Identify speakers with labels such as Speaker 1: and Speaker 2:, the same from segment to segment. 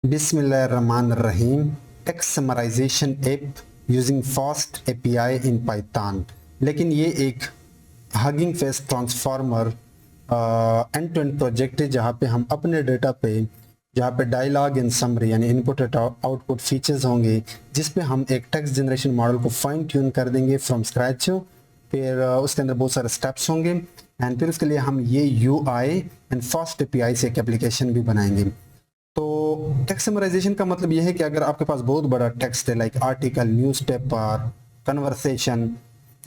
Speaker 1: बिस्मिल्लाहिर्रहमानिर्रहीम। Text summarization app using FastAPI in Python. लेकिन ये एक Hugging Face transformer end to end project है जहाँ पे हम अपने डेटा पे जहाँ पे डायलॉग एंड समरी यानी इनपुट एंड आउटपुट फीचर्स होंगे, जिस पे हम एक टेक्स्ट जनरेशन मॉडल को फाइन ट्यून कर देंगे फ्रॉम स्क्रैच। फिर उसके अंदर बहुत सारे स्टेप्स होंगे एंड फिर उसके लिए हम ये यूआई एंड फास्ट एपीआई से एक एप्लीकेशन भी बनाएंगे। तो टेक्स्ट समराइजेशन का मतलब यह है कि अगर आपके पास बहुत बड़ा टेक्स्ट है लाइक आर्टिकल, न्यूज़पेपर, कन्वर्सेशन,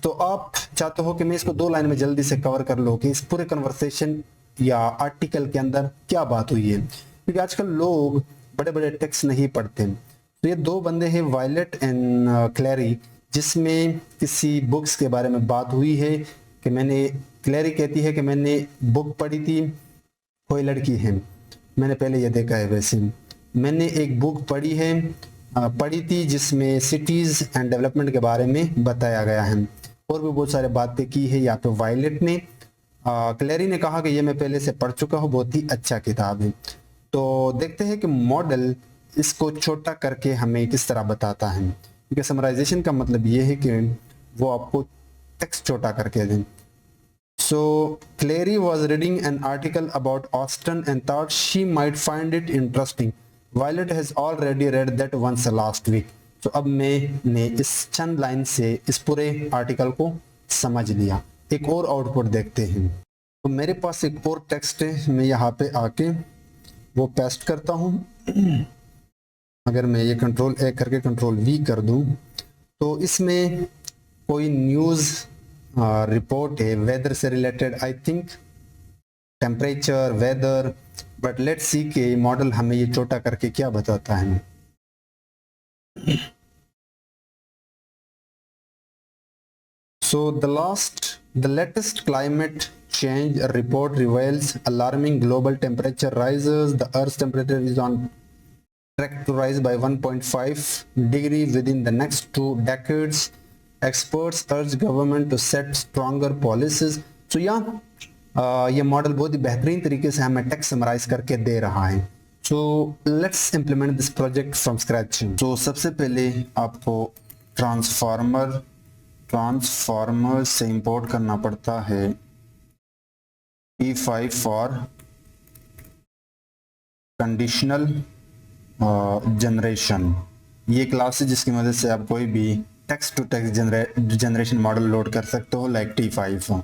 Speaker 1: तो आप चाहते हो कि मैं इसको 2 लाइन में जल्दी से कवर कर लूँ कि इस पूरे कन्वर्सेशन या आर्टिकल के अंदर क्या बात हुई है, क्योंकि आजकल लोग बड़े बड़े टेक्स्ट नहीं पढ़ते। तो ये 2 बंदे हैं, वायलेट एंड क्लैरी, जिसमें किसी बुक्स के बारे में बात हुई है कि क्लैरी कहती है कि मैंने बुक पढ़ी थी, कोई लड़की है, मैंने पहले ये देखा है। वैसे मैंने एक बुक पढ़ी थी जिसमें सिटीज़ एंड डेवलपमेंट के बारे में बताया गया है, और भी बहुत सारे बातें की है। या तो वायलेट ने क्लैरी ने कहा कि ये मैं पहले से पढ़ चुका हूँ, बहुत ही अच्छा किताब है। तो देखते हैं कि मॉडल इसको छोटा करके हमें किस तरह बताता है, क्योंकि समराइजेशन का मतलब ये है कि वो आपको टेक्स्ट छोटा करके दें। So Clary was reading an article about Austin and thought she might find it interesting. Violet has already read that once last week. तो अब मैंने इस चंद लाइन से इस पूरे आर्टिकल को समझ लिया। एक और आउटपुट देखते हैं। तो मेरे पास एक और टेक्स्ट है, मैं यहाँ पे आके वो पेस्ट करता हूँ। अगर मैं ये कंट्रोल ए करके कंट्रोल वी कर दूँ तो इसमें कोई न्यूज़ रिपोर्ट है वेदर से related, I think temperature, weather, but let's see के मॉडल हमें ये छोटा करके क्या बताता है। So the latest climate change report reveals alarming global temperature rises. The Earth's temperature is on track to rise by 1.5 degree within the next 2 decades. Experts urge government to set stronger policies. So ये model बहुत ही बेहतरीन तरीके से हमें text summarise करके दे रहा है। So let's implement this project from scratch. तो सबसे पहले आपको ट्रांसफार्मर से इंपोर्ट करना पड़ता है P5 फॉर कंडीशनल जनरेशन। ये क्लास है जिसकी मदद से आप कोई भी text to text generation model load कर सकते हो लाइक T5।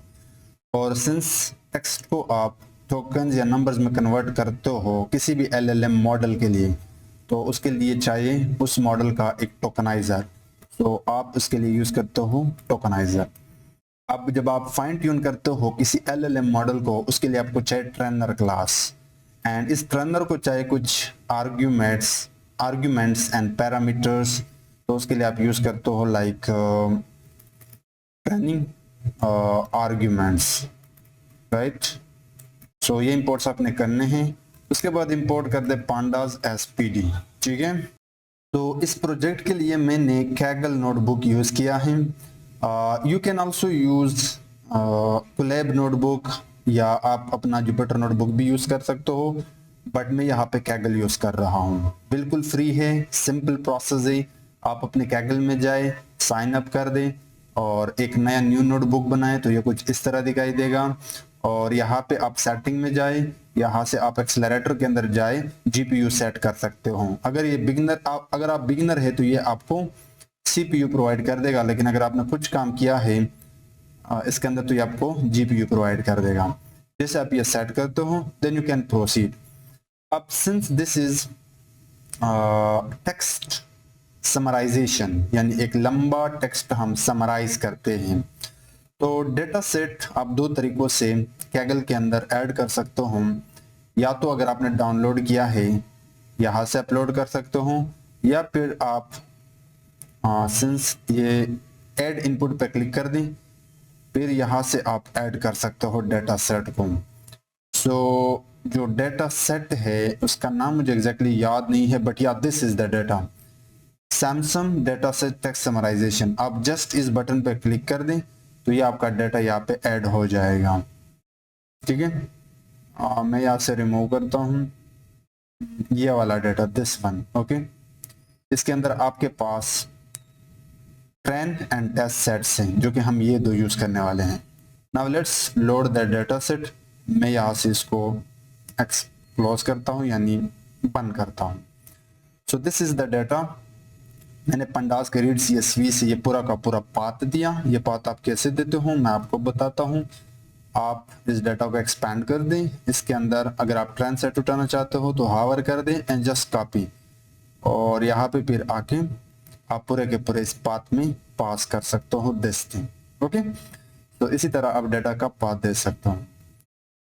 Speaker 1: और सिंस टेक्स्ट को आप टोकन्स या नंबर्स में कन्वर्ट करते हो किसी भी LLM मॉडल के लिए, तो उसके लिए चाहिए उस मॉडल का एक टोकनाइजर। तो आप उसके लिए यूज़ करते हो टोकनाइजर। अब जब आप फाइन ट्यून करते हो किसी LLM मॉडल को, उसके लिए आपको चाहिए ट्रेनर क्लास, एंड इस ट्रेनर को चाहिए कुछ आर्ग्यूमेंट्स एंड पैरामीटर्स। तो उसके लिए आप यूज़ करते हो लाइक ट्रेनिंग आर्ग्यूमेंट्स, राइट। सो ये इंपोर्ट्स आपने करने हैं। उसके बाद इंपोर्ट कर दे पांडास SPD, ठीक है। तो इस प्रोजेक्ट के लिए मैंने कैगल नोटबुक यूज़ किया है। You can also use Colab notebook, या आप अपना जुपिटर नोटबुक भी यूज़ कर सकते हो, बट मैं यहाँ पे कैगल यूज़ कर रहा हूँ। बिल्कुल फ्री है, सिंपल प्रोसेस है। आप अपने कैगल में जाए, साइन अप कर दें और एक नया न्यू नोटबुक बनाए, तो ये कुछ इस तरह दिखाई देगा। और यहाँ पे आप सेटिंग में जाए, यहाँ से आप एक्सेलरेटर के अंदर जाए, GPU सेट कर सकते हो। अगर आप बिगिनर है तो ये आपको CPU प्रोवाइड कर देगा, लेकिन अगर आपने कुछ काम किया है इसके अंदर तो ये आपको GPU प्रोवाइड कर देगा। जैसे आप ये सेट करते हो, देन यू कैन प्रोसीड। अब since this is text summarization, यानी एक लंबा टेक्स्ट हम समराइज करते हैं, तो डेटा सेट आप 2 तरीकों से कैगल के अंदर ऐड कर सकते हो। या तो अगर आपने डाउनलोड किया है यहाँ से अपलोड कर सकते हो, या फिर आप सिंस ये ऐड इनपुट पे क्लिक कर दें, फिर यहाँ से आप ऐड कर सकते हो डेटा सेट को। सो जो डेटा सेट है उसका नाम मुझे एग्जैक्टली याद नहीं है, but yeah this is the data, Samsung data set text summarization. आप जस्ट इस बटन पे क्लिक कर दें तो ये आपका डेटा यहाँ पे ऐड हो जाएगा, ठीक है। मैं यहाँ से रिमूव करता हूँ ये वाला डेटा, दिस वन, ओके। इसके अंदर आपके पास ट्रेन एंड टेस्ट सेट्स हैं, जो कि हम ये दो यूज करने वाले हैं। Now let's load the data set. मैं यहाँ से इसको क्लोज करता हूँ, यानी बंद करता हूँ। So this is the data. मैंने पंडास के रीड CSV से ये पूरा का पूरा पाथ दिया। ये पाथ आप कैसे देते हो मैं आपको बताता हूँ। आप इस डेटा को एक्सपैंड कर दें। इसके अंदर अगर आप ट्रेन सेट उठाना चाहते हो तो हावर कर दें एंड जस्ट कॉपी, और यहाँ पे फिर आके आप पूरे के पूरे इस पाथ में पास कर सकते हो दिस थिंग, ओके। तो इसी तरह आप डेटा का पाथ दे सकते हो।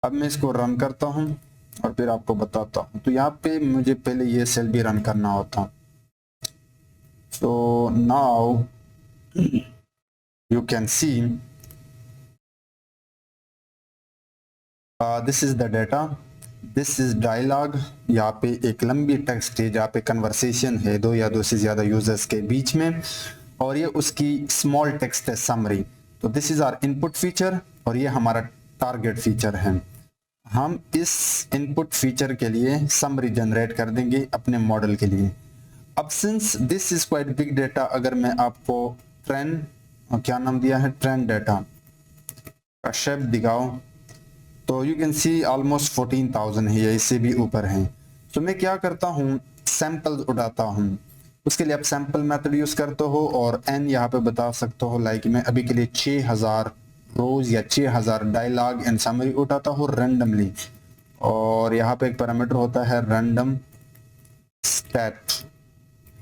Speaker 1: अब मैं इसको रन करता हूँ और फिर आपको बताता हूँ। तो यहाँ पे मुझे पहले ये सेल भी रन करना होता। So now you can see this is the data, this is dialogue. यहाँ पे एक लंबी टेक्स्ट है जहाँ पे कन्वर्सेशन है दो या दो से ज्यादा यूजर्स के बीच में, और ये उसकी स्मॉल टेक्स्ट है समरी। तो this is our input feature और ये हमारा टारगेट फीचर है। हम इस इनपुट फीचर के लिए समरी जनरेट कर देंगे अपने मॉडल के लिए। अब since this is quite big data, अगर मैं आपको ट्रेन, क्या नाम दिया है, ट्रेन डेटा का शेप दिखाऊं तो यू कैन सी ऑलमोस्ट 14,000 है या इससे भी ऊपर है। तो मैं क्या करता हूँ, सैंपल उठाता हूँ। उसके लिए आप सैंपल मेथड यूज करते हो और n यहाँ पे बता सकते हो। लाइक मैं अभी के लिए 6000 रोज या 6000 डायलॉग एंड समरी उठाता हूँ रैंडमली, और यहाँ पे एक पैरामीटर होता है रैंडम स्टैट,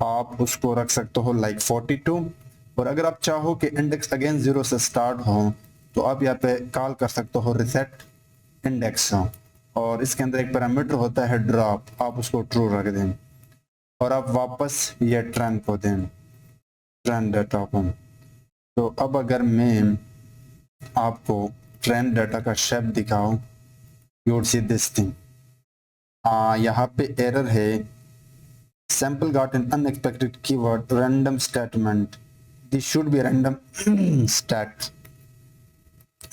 Speaker 1: आप उसको रख सकते हो लाइक 42। और अगर आप चाहो कि इंडेक्स अगेन 0 से स्टार्ट हो तो आप यहाँ पे कॉल कर सकते हो रिसेट इंडेक्स, और इसके अंदर एक पैरामीटर होता है ड्रॉप, आप उसको ट्रू रख दें और आप वापस ये ट्रेंड को दें, ट्रेंड डाटा को। तो अब अगर मैं आपको ट्रेंड डाटा का शेप दिखाऊं, you would see this thing. यहाँ पे एरर है, sample got an unexpected keyword random statement, this should be random stat,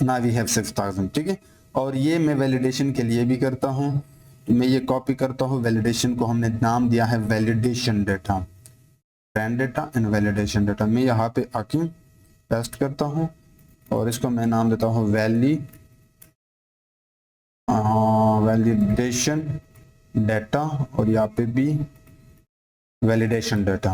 Speaker 1: now we have 6000, ठीक है। और ये मैं वैलिडेशन के लिए भी करता हूँ। मैं ये कॉपी करता हूँ, वैलिडेशन को हमने नाम दिया है validation data, trend data and validation data. मैं यहाँ पे आके पेस्ट करता हूँ और इसको मैं नाम देता हूँ वैलिडेशन डेटा, और यहाँ पे भी वैलिडेशन डेटा।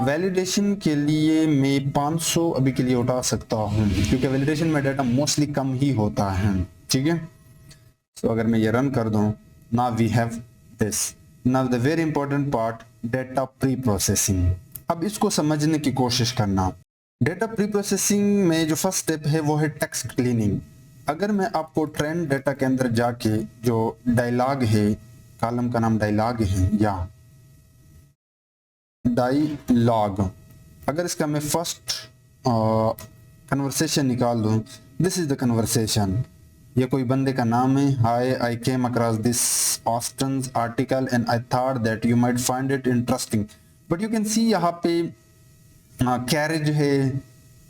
Speaker 1: वैलिडेशन के लिए मैं 500 अभी के लिए उठा सकता हूँ, क्योंकि वैलिडेशन में डेटा मोस्टली कम ही होता है, ठीक है। तो अगर मैं ये रन कर दूं, now we have this. Now the very important part, data pre processing. अब इसको समझने की कोशिश करना। डेटा प्री प्रोसेसिंग में जो फर्स्ट स्टेप है वो है टेक्स्ट क्लीनिंग। अगर मैं आपको ट्रेंड डेटा के अंदर जाके जो डायलॉग है, कॉलम का नाम डायलॉग है या डायलॉग, अगर इसका मैं फर्स्ट कन्वर्सेशन निकाल दूं, दिस इज द कन्वर्सेशन। ये कोई बंदे का नाम है, hi I came across this Austen's article and I thought that you might find it interesting, but you can see यहाँ पे कैरेज है,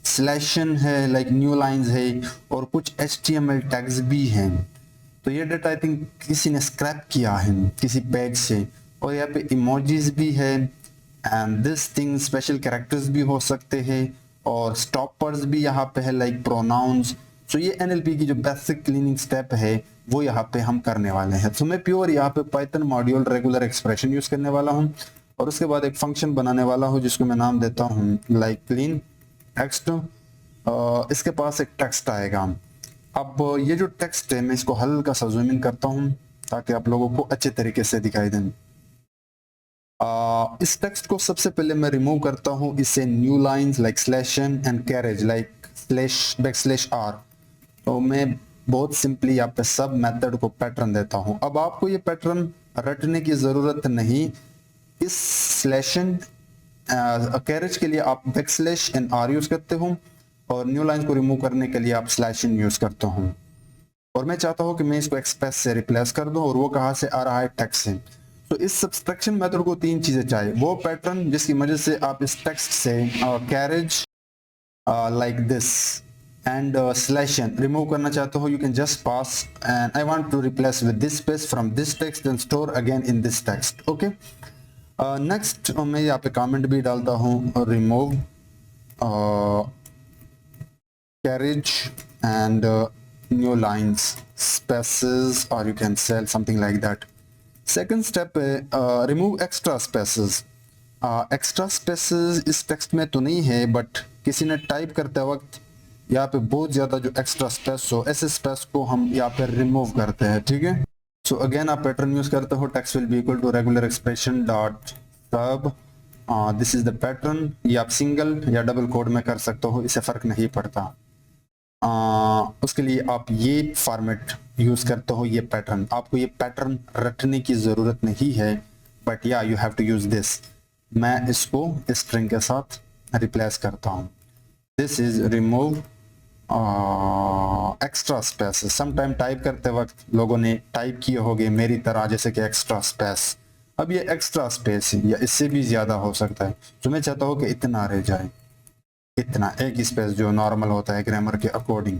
Speaker 1: स्लैशन है, लाइक न्यू लाइंस है और कुछ HTML टैग्स भी हैं। तो ये डेटा आई थिंक किसी ने स्क्रैप किया है किसी पेज से, और यहाँ पे इमोजीज भी है and this thing special characters भी हो सकते हैं और स्टॉपर्स भी यहाँ पे है लाइक प्रोनाउंस। सो ये NLP की जो बेसिक क्लीनिंग स्टेप है वो यहाँ पे हम करने वाले हैं। तो मैं प्योर यहाँ पे Python module regular expression use करने वाला हूँ और उसके बाद एक फंक्शन बनाने वाला हूँ जिसको मैं नाम देता हूँ लाइक क्लीन टेक्स्ट। इसके पास एक टेक्स्ट आएगा। अब ये जो टेक्स्ट है मैं इसको हल्का सा जूम इन करता हूँ ताकि आप लोगों को अच्छे तरीके से दिखाई दें। इस टेक्स्ट को सबसे पहले मैं रिमूव करता हूँ, इससे new lines like slash n and carriage like /r। तो मैं बहुत सिंपली यहाँ पे सब मेथड को पैटर्न देता हूँ। अब आपको ये पैटर्न रटने की जरूरत नहीं। इस स्लैशन कैरेज के लिए आप /r यूज करते हो और न्यू लाइंस को रिमूव करने के लिए आप स्लैशन यूज करते हो। और मैं चाहता हूँ कि मैं इसको एक्सप्रेस से रिप्लेस कर दूं, और वो कहाँ से आ रहा है, टेक्स्ट से। तो इस सब्सट्रैक्शन मेथड को 3 चीजें चाहिए, वो पैटर्न जिसकी मदद से आप इस टेक्स्ट से carriage like this and slash n remove करना चाहते हो, you can just pass and I want to replace with this space from this text and store again in this text. Okay, next मैं यहाँ पे comment भी डालता हूँ, remove carriage and new lines spaces, or you can say something like that. Second step है remove extra spaces. Extra spaces इस text में तो नहीं है, बट किसी ने टाइप करते वक्त यहाँ पे बहुत ज़्यादा जो एक्स्ट्रा स्पेस हो, ऐसे स्पेस को हम यहाँ पे रिमूव करते हैं। ठीक है, सो अगेन आप पैटर्न यूज करते हो, text will be equal to regular expression dot sub, this is the pattern. ये आप सिंगल या डबल कोड में कर सकते हो, इससे फर्क नहीं पड़ता। उसके लिए आप ये फॉर्मेट यूज करते हो, ये पैटर्न। आपको ये पैटर्न रटने की जरूरत नहीं है, but yeah you have to use this. मैं इसको स्ट्रिंग के साथ रिप्लेस करता हूँ। This is remove extra space. Sometime type करते वक्त लोगों ने टाइप किए होंगे मेरी तरह, जैसे कि एक्स्ट्रा स्पेस। अब ये एक्स्ट्रा स्पेस या इससे भी ज्यादा हो सकता है, तो मैं चाहता हूँ कि इतना रह जाए, इतना एक स्पेस जो नॉर्मल होता है ग्रामर के अकॉर्डिंग।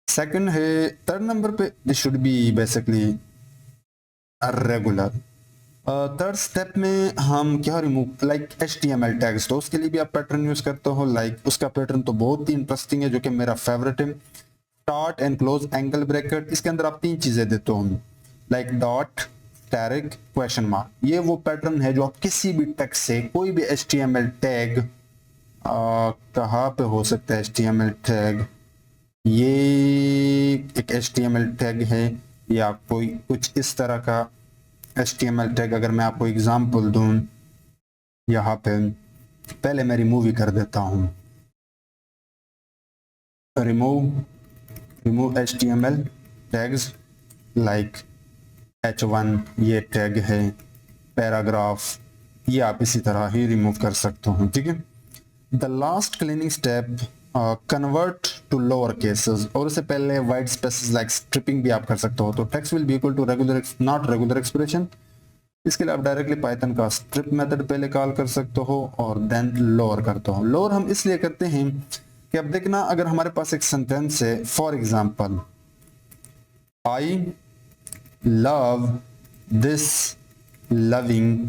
Speaker 1: सेकंड है थर्ड नंबर पे, this should be basically regular. Third step में हम क्या रिमूव, लाइक HTML टैग्स, तो उसके लिए भी आप पैटर्न यूज करते हो। लाइक उसका पैटर्न तो बहुत ही इंटरेस्टिंग है, जो कि मेरा फेवरेट है। Start and close angle bracket, इसके अंदर आप 3 चीजें देते हो, like dot tag question mark. ये वो पैटर्न है जो आप किसी भी टेक्स्ट से कोई भी HTML टैग, कहाँ पे हो सकता है HTML टैग, ये एक HTML टैग है, या कोई कुछ इस तरह का HTML टैग। अगर मैं आपको एग्जांपल दूं, यहाँ पे पहले मैं रिमूव ही कर देता हूँ, remove HTML tags like H1, ये टैग है, पैराग्राफ, ये आप इसी तरह ही रिमूव कर सकते हो। ठीक है, the last cleaning step convert to lower cases, और उससे पहले वाइट स्पेसेस लाइक स्ट्रिपिंग भी आप कर सकते हो। तो text will be equal to regular not regular expression, इसके लिए आप डायरेक्टली पाइथन का स्ट्रिप मेथड पहले कॉल कर सकते हो और देन लोअर करते हो। लोअर हम इसलिए करते हैं कि अब देखना, अगर हमारे पास एक सेंटेंस है, for example I love this loving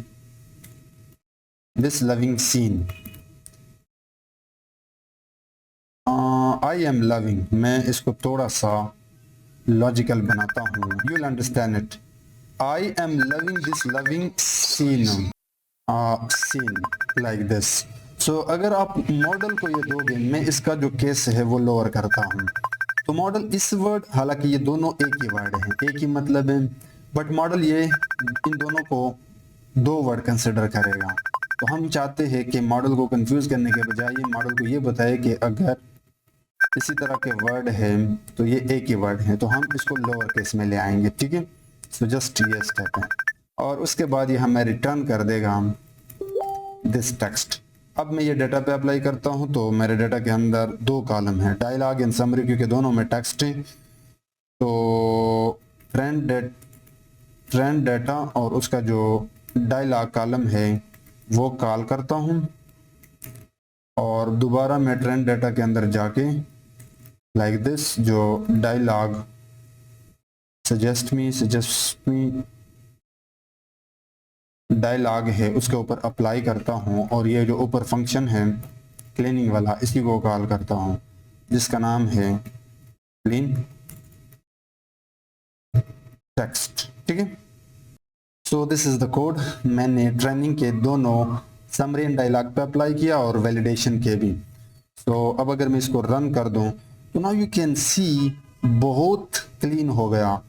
Speaker 1: scene, I am loving, मैं इसको थोड़ा सा लॉजिकल बनाता हूँ, you will understand it. I am loving this loving scene like this. So अगर आप मॉडल को ये दोगे, मैं इसका जो केस है वो लोअर करता हूँ। तो मॉडल इस वर्ड, हालांकि ये दोनों एक ही वर्ड है, एक ही मतलब है, बट मॉडल ये इन दोनों को 2 वर्ड कंसिडर करेगा। तो हम चाहते हैं कि मॉडल को कंफ्यूज करने के बजाय ये मॉडल को ये बताए कि अगर इसी तरह के वर्ड है तो ये एक ही वर्ड है, तो हम इसको लोअर केस में ले आएंगे। ठीक है, सो जस्ट ये स्टेप है, और उसके बाद ये हमें रिटर्न कर देगा दिस टेक्स्ट। अब मैं ये डेटा पे अप्लाई करता हूँ, तो मेरे डेटा के अंदर 2 कॉलम है, डायलॉग एंड समरी, क्योंकि दोनों में टेक्स्ट है। तो ट्रेंड डेटा और उसका जो डायलॉग कॉलम है वो कॉल करता हूँ, और दोबारा मैं ट्रेंड डेटा के अंदर जाके लाइक दिस, जो डायलॉग सजेस्ट मी डायलॉग है उसके ऊपर अप्लाई करता हूँ, और ये जो ऊपर फंक्शन है क्लीनिंग वाला, इसी को कॉल करता हूँ, जिसका नाम है क्लीन टेक्स्ट। ठीक है, so this is the code. मैंने ट्रेनिंग के दोनों समरी एंड डायलॉग पे अप्लाई किया और वैलिडेशन के भी। सो अब अगर मैं इसको रन कर दूं, तो नाउ यू कैन सी बहुत क्लीन हो गया।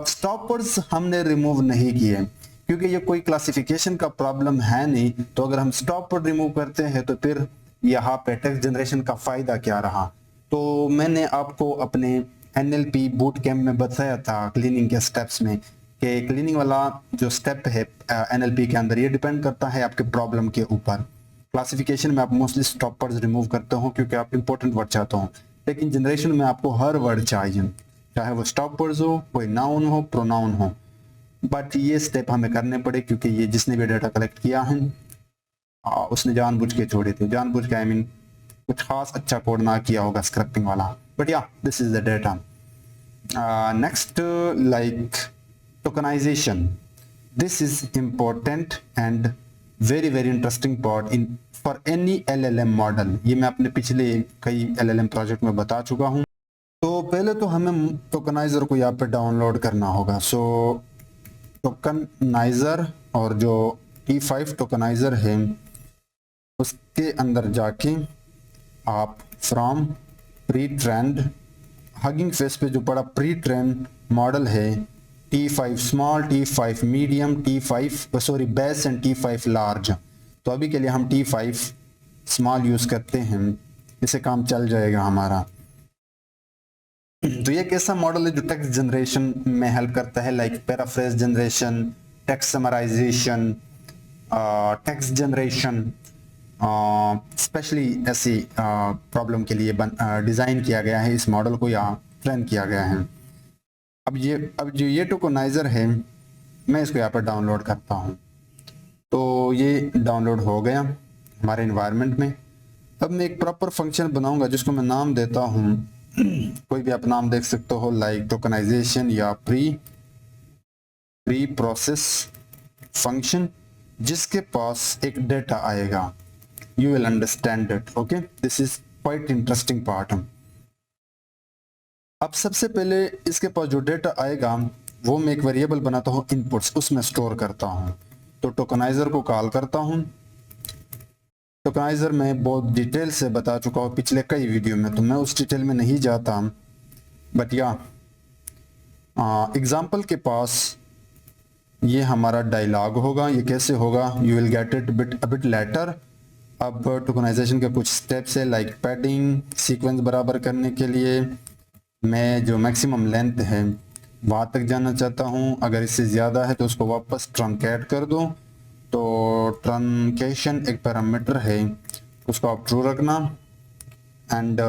Speaker 1: स्टॉपर्स हमने रिमूव नहीं किए, क्योंकि ये कोई क्लासिफिकेशन का प्रॉब्लम है नहीं। तो अगर हम स्टॉपर रिमूव करते हैं तो फिर यहाँ पे टेक्स्ट जनरेशन का फायदा क्या रहा। तो मैंने आपको अपने NLP बूट कैम्प में बताया था क्लीनिंग के स्टेप्स में, कि क्लीनिंग वाला जो स्टेप है NLP के अंदर, ये डिपेंड करता है आपके प्रॉब्लम के ऊपर। क्लासिफिकेशन में आप मोस्टली स्टॉपर्स रिमूव करते हो क्योंकि आप इंपॉर्टेंट वर्ड चाहते हो, लेकिन जनरेशन में आपको हर वर्ड चाहिए, चाहे वो स्टॉपर्स हो, कोई नाउन हो, प्रोनाउन हो। बट ये स्टेप हमें करने पड़े, क्योंकि ये जिसने भी डाटा कलेक्ट किया है उसने जानबूझ के छोड़े थे, जानबूझ के आई मीन कुछ खास अच्छा कोड ना किया होगा स्क्रिप्टिंग वाला, but yeah this is the data. Next, like tokenization. This is important and very interesting part in for any LLM model. ये मैं अपने पिछले कई LLM प्रोजेक्ट में बता चुका हूँ. तो पहले तो हमें टोकनाइजर को यहाँ पे डाउनलोड करना होगा. सो टोकनाइजर और जो T5 टोकनाइजर है उसके अंदर जाके आप from pre trend hugging face पे जो बड़ा प्री ट्रेंड मॉडल है T5 small, T5 medium, T5 base and T5 large. तो अभी के लिए हम T5 स्मॉल यूज करते हैं, इससे काम चल जाएगा हमारा. तो ये एक ऐसा मॉडल है जो टेक्स्ट जनरेशन में हेल्प करता है, like paraphrase generation, text summarization, text generation. Specially ऐसी प्रॉब्लम के लिए डिज़ाइन किया गया है, इस मॉडल को यहाँ ट्रेन किया गया है. अब जो ये टोकनाइजर है मैं इसको यहाँ पर डाउनलोड करता हूँ. तो ये डाउनलोड हो गया हमारे इन्वायरमेंट में. अब मैं एक प्रॉपर फंक्शन बनाऊंगा जिसको मैं नाम देता हूँ, कोई भी आप नाम देख सकते हो, लाइक टोकनाइजेशन या प्री प्रोसेस फंक्शन, जिसके पास एक डेटा आएगा. You will understand it. Okay, this is quite interesting part. अब सबसे पहले इसके पास जो डेटा आएगा वो मैं एक वेरिएबल बनाता हूँ इनपुट्स, उसमें स्टोर करता हूँ. तो टोकनाइजर को कॉल करता हूँ. टोकनाइजर में बहुत डिटेल से बता चुका हूँ पिछले कई वीडियो में, तो मैं उस डिटेल में नहीं जाता. बट या एग्जाम्पल के पास ये हमारा डायलॉग होगा. ये कैसे होगा, you will get it bit letter. अब टोकनाइजेशन के कुछ स्टेप्स है, लाइक पैडिंग सीक्वेंस बराबर करने के लिए मैं जो मैक्सिमम लेंथ है वहाँ तक जाना चाहता हूँ. अगर इससे ज़्यादा है तो उसको वापस ट्रंकेट कर दो. तो ट्रंकेशन एक पैरामीटर है, उसको आप ट्रू रखना. एंड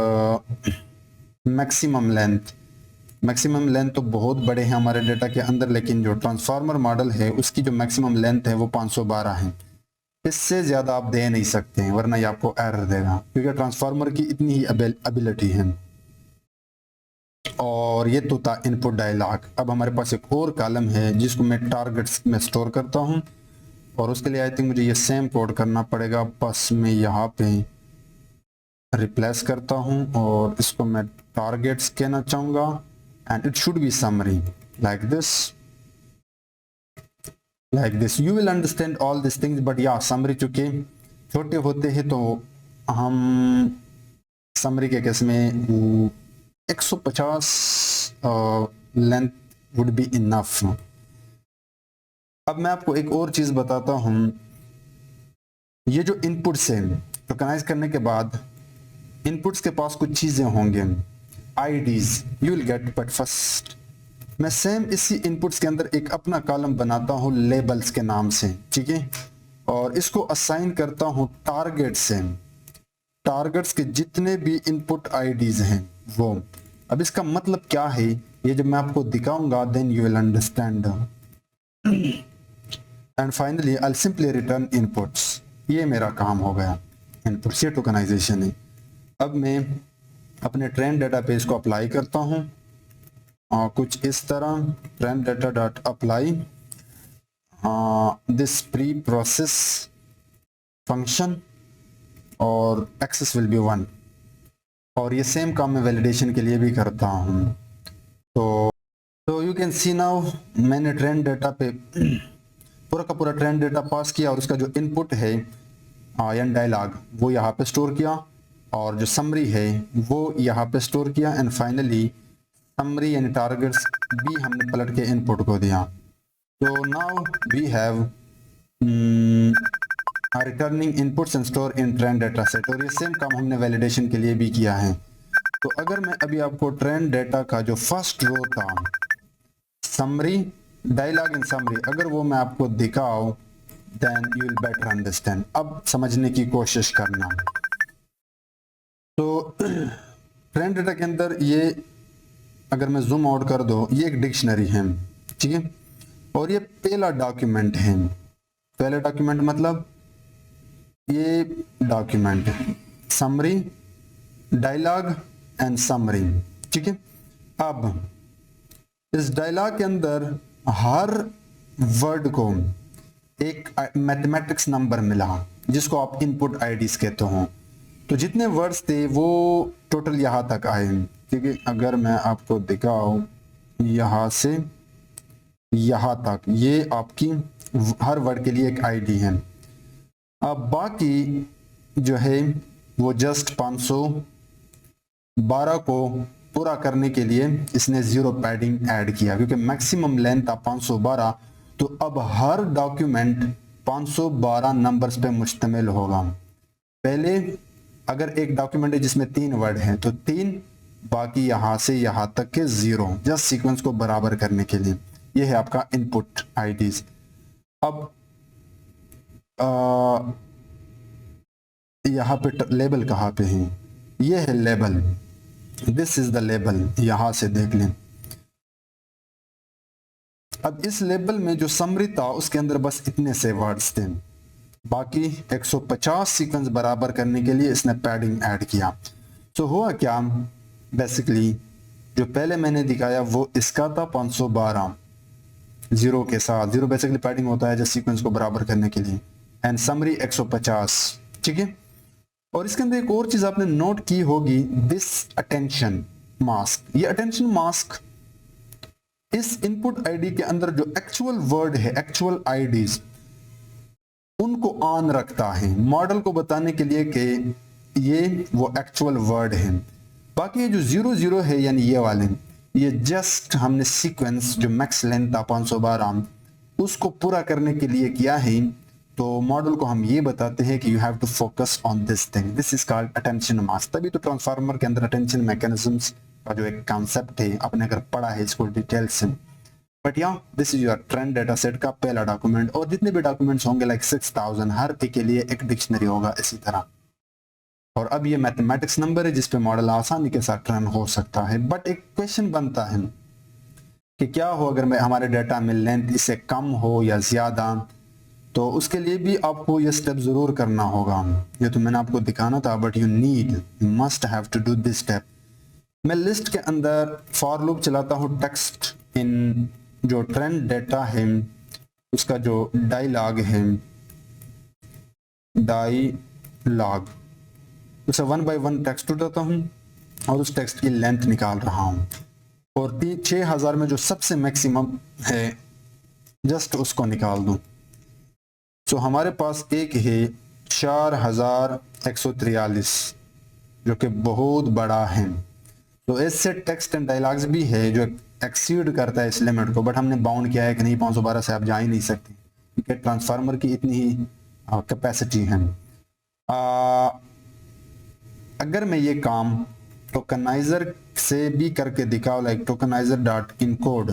Speaker 1: मैक्सिमम लेंथ तो बहुत बड़े हैं हमारे डेटा के अंदर, लेकिन जो ट्रांसफार्मर मॉडल है उसकी जो मैक्सिमम लेंथ है वो 512 है. इससे ज़्यादा आप दे नहीं सकते हैं वरना ये आपको एरर देगा, क्योंकि ट्रांसफार्मर की इतनी ही एबिलिटी है. और ये तो था इनपुट डायलॉग. अब हमारे पास एक और कॉलम है जिसको मैं टारगेट्स में स्टोर करता हूँ, और उसके लिए आई थिंक मुझे ये सेम कोड करना पड़ेगा. बस मैं यहाँ पे रिप्लेस करता हूँ और इसको मैं टारगेट्स कहना चाहूँगा. And it should B summary like this. You will understand all these things, but yeah, summary चूंकि छोटे होते हैं तो हम समरी के केस में 150 लेंथ वुड बी इनफ. अब मैं आपको एक और चीज बताता हूँ. ये जो इनपुट्स हैं टोकनाइज करने के बाद इनपुट्स के पास कुछ चीजें होंगे, IDs you will get. But first मैं सेम इसी इनपुट्स के अंदर एक अपना कॉलम बनाता हूँ लेबल्स के नाम से, ठीक है. और इसको असाइन करता हूँ टारगेट से. टारगेट्स के जितने भी इनपुट आईडीज हैं वो. अब इसका मतलब क्या है ये जब मैं आपको दिखाऊंगा then you will understand. And finally I simply return inputs. ये मेरा काम हो गया, इनपुट्स. ये टोकनाइजेशन है. अब मैं अपने ट्रेन डेटाबेस को अप्लाई करता हूँ कुछ इस तरह, train data dot apply this pre process function और एक्सेस विल बी 1. और ये सेम काम मैं वैलिडेशन के लिए भी करता हूँ. तो यू कैन सी नाउ मैंने ट्रेन डेटा पे पूरा का पूरा ट्रेन डेटा पास किया और उसका जो इनपुट है यानी डायलॉग वो यहाँ पे स्टोर किया, और जो समरी है वो यहाँ पे स्टोर किया. एंड फाइनली समरी यानी टारगेट्स भी हमने पलट के इनपुट को दिया. तो now we have returning inputs and store in train data set. और ये सेम काम हमने वैलिडेशन के लिए भी किया है. तो अगर मैं अभी आपको ट्रेन डेटा का जो फर्स्ट रो था समरी डायलॉग इन समरी, अगर वो मैं आपको दिखाऊं then you will better understand. अब समझने की कोशिश करना. तो ट्रेन डेटा के अंदर ये अगर मैं जूम आउट कर दो, ये एक डिक्शनरी है, ठीक है. और ये पहला डॉक्यूमेंट है. पहला डॉक्यूमेंट मतलब ये document summary dialogue and summary. ठीक है, अब इस डायलॉग के अंदर हर वर्ड को एक मैथमेटिक्स नंबर मिला जिसको आप इनपुट आईडीज कहते हो। तो जितने वर्ड्स थे वो टोटल यहाँ तक आए। ठीक है, अगर मैं आपको दिखाऊं यहाँ से यहाँ तक, ये आपकी हर वर्ड के लिए एक आईडी है। अब बाकी जो है वो जस्ट 512 को पूरा करने के लिए इसने जीरो पैडिंग ऐड किया, क्योंकि मैक्सिमम लेंथ था 512। तो अब हर डॉक्यूमेंट 512 नंबर्स पे मुश्तमिल होगा। पहले अगर एक डॉक्यूमेंट है जिसमें 3 वर्ड हैं तो 3, बाकी यहां से यहां तक के 0, जस्ट सीक्वेंस को बराबर करने के लिए। यह है आपका इनपुट आईडीज। अब यहाँ पे लेबल कहाँ पे है? ये है label, this is the label, यहां से देख लें। अब इस लेबल में जो समरी था उसके अंदर बस इतने से वर्ड्स थे, बाकी 150 सीक्वेंस बराबर करने के लिए इसने पैडिंग ऐड किया। तो हुआ क्या, बेसिकली जो पहले मैंने दिखाया वो इसका था 512 जीरो के साथ। जीरो बेसिकली पैडिंग होता है जस्ट सीक्वेंस को बराबर करने के लिए, एंड समरी 150। ठीक है, और इसके अंदर एक और चीज आपने नोट की होगी, दिस अटेंशन मास्क। ये अटेंशन मास्क इस इनपुट आईडी के अंदर जो एक्चुअल वर्ड है, एक्चुअल आईडीज, उनको ऑन रखता है मॉडल को बताने के लिए कि ये वो एक्चुअल वर्ड है। बाकी ये जो 00 है यानी ये वाले, ये जस्ट हमने सीक्वेंस जो मैक्स लेंथ था 512 उसको पूरा करने के लिए किया है। तो मॉडल को हम ये बताते हैं कि you have to focus on this thing, this is called attention mask. तभी तो ट्रांसफार्मर के अंदर अटेंशन मैकेनिज्म्स का जो एक कॉन्सेप्ट है आपने अगर पढ़ा है इसको डिटेल से। But yeah this is your trend data set का पहला डॉक्यूमेंट, और जितने भी डॉक्यूमेंट्स होंगे लाइक 6000, हर एक के लिए एक डिक्शनरी होगा इसी तरह। और अब ये मैथमेटिक्स नंबर है जिस पे मॉडल आसानी के साथ ट्रेन हो सकता है। बट एक क्वेश्चन बनता है कि क्या हो अगर मैं हमारे डेटा में लेंथ इससे कम हो या ज्यादा, तो उसके लिए भी आपको ये स्टेप जरूर करना होगा। ये तो मैंने आपको दिखाना था, but you must have to do this step. मैं लिस्ट के अंदर फॉर लूप चलाता हूँ, टेक्स्ट इन जो ट्रेंड डेटा है उसका जो डायलॉग है, डायलॉग उसे 1 बाय 1 टेक्स्ट उठाता हूँ और उस टेक्स्ट की लेंथ निकाल रहा हूँ, और 6000 में जो सबसे मैक्सिमम है जस्ट उसको निकाल दूं। तो हमारे पास एक है 4143 जो कि बहुत बड़ा है। तो इससे टेक्स्ट एंड डायलॉग्स भी है जो एक्सीड करता है इस लिमिट को, बट हमने बाउंड किया है कि नहीं 512 से आप जा ही नहीं सकते क्योंकि ट्रांसफार्मर की इतनी ही कैपेसिटी है। अगर मैं ये काम टोकनाइजर से भी करके दिखाओ, like tokeniser dot encode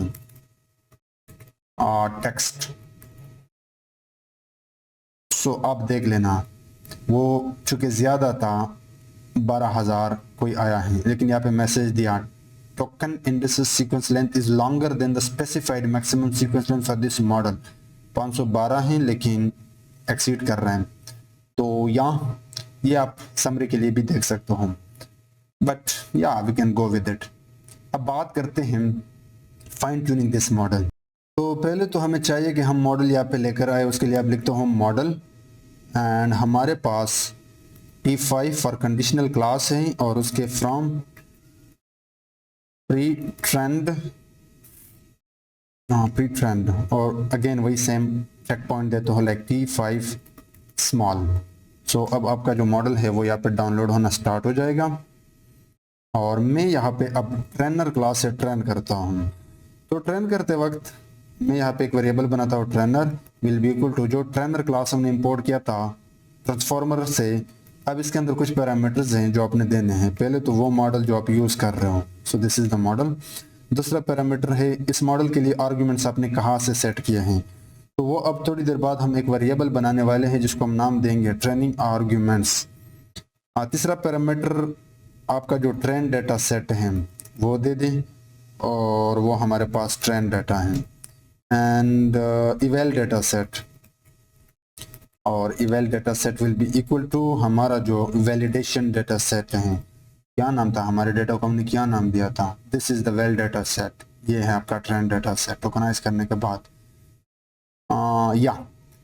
Speaker 1: text, सो आप देख लेना वो चूंकि ज्यादा था 12000 कोई आया है, लेकिन यहाँ पे मैसेज दिया token indices sequence length is longer than the specified maximum sequence length for this model. 512 है लेकिन एक्सीड कर रहे हैं। तो यहाँ ये आप समरी के लिए भी देख सकते हो, but yeah we can go with it. अब बात करते हैं फाइन ट्यूनिंग दिस मॉडल। तो पहले तो हमें चाहिए कि हम मॉडल यहाँ पे लेकर आए, उसके लिए आप लिखते हो मॉडल, एंड हमारे पास T5 फॉर कंडीशनल क्लास है और उसके फ्रॉम प्री ट्रेंड और अगेन वही सेम चेक पॉइंट देते हो लाइक T5 स्मॉल। सो अब आपका जो मॉडल है वो यहाँ पे डाउनलोड होना स्टार्ट हो जाएगा, और मैं यहाँ पे अब ट्रेनर क्लास से ट्रेन करता हूँ। तो ट्रेन करते वक्त मैं यहाँ पे एक वेरिएबल बनाता हूँ, trainer will be equal to जो ट्रेनर क्लास हमने इंपोर्ट किया था ट्रांसफॉर्मर से। अब इसके अंदर कुछ पैरामीटर्स हैं जो आपने देने हैं। पहले तो वो मॉडल जो आप यूज़ कर रहे हो, so this is the model. दूसरा पैरामीटर है इस मॉडल के लिए आर्ग्यूमेंट्स आपने कहाँ से सेट किए हैं, तो वो अब थोड़ी देर बाद हम एक वेरिएबल बनाने वाले हैं जिसको हम नाम देंगे ट्रेनिंग आर्ग्यूमेंट्स। तीसरा पैरामीटर आपका जो ट्रेन डेटा सेट है वो दे दें, और वो हमारे पास ट्रेन डाटा है, एंड इवेल डेटा सेट, और eval data set will be equal to हमारा जो वैलिडेशन डेटा सेट है क्या नाम था हमारे डेटा को, हमने क्या नाम दिया था, this is the well data set, ये है आपका ट्रेन डेटा सेट। टोकनाइज करने के बाद या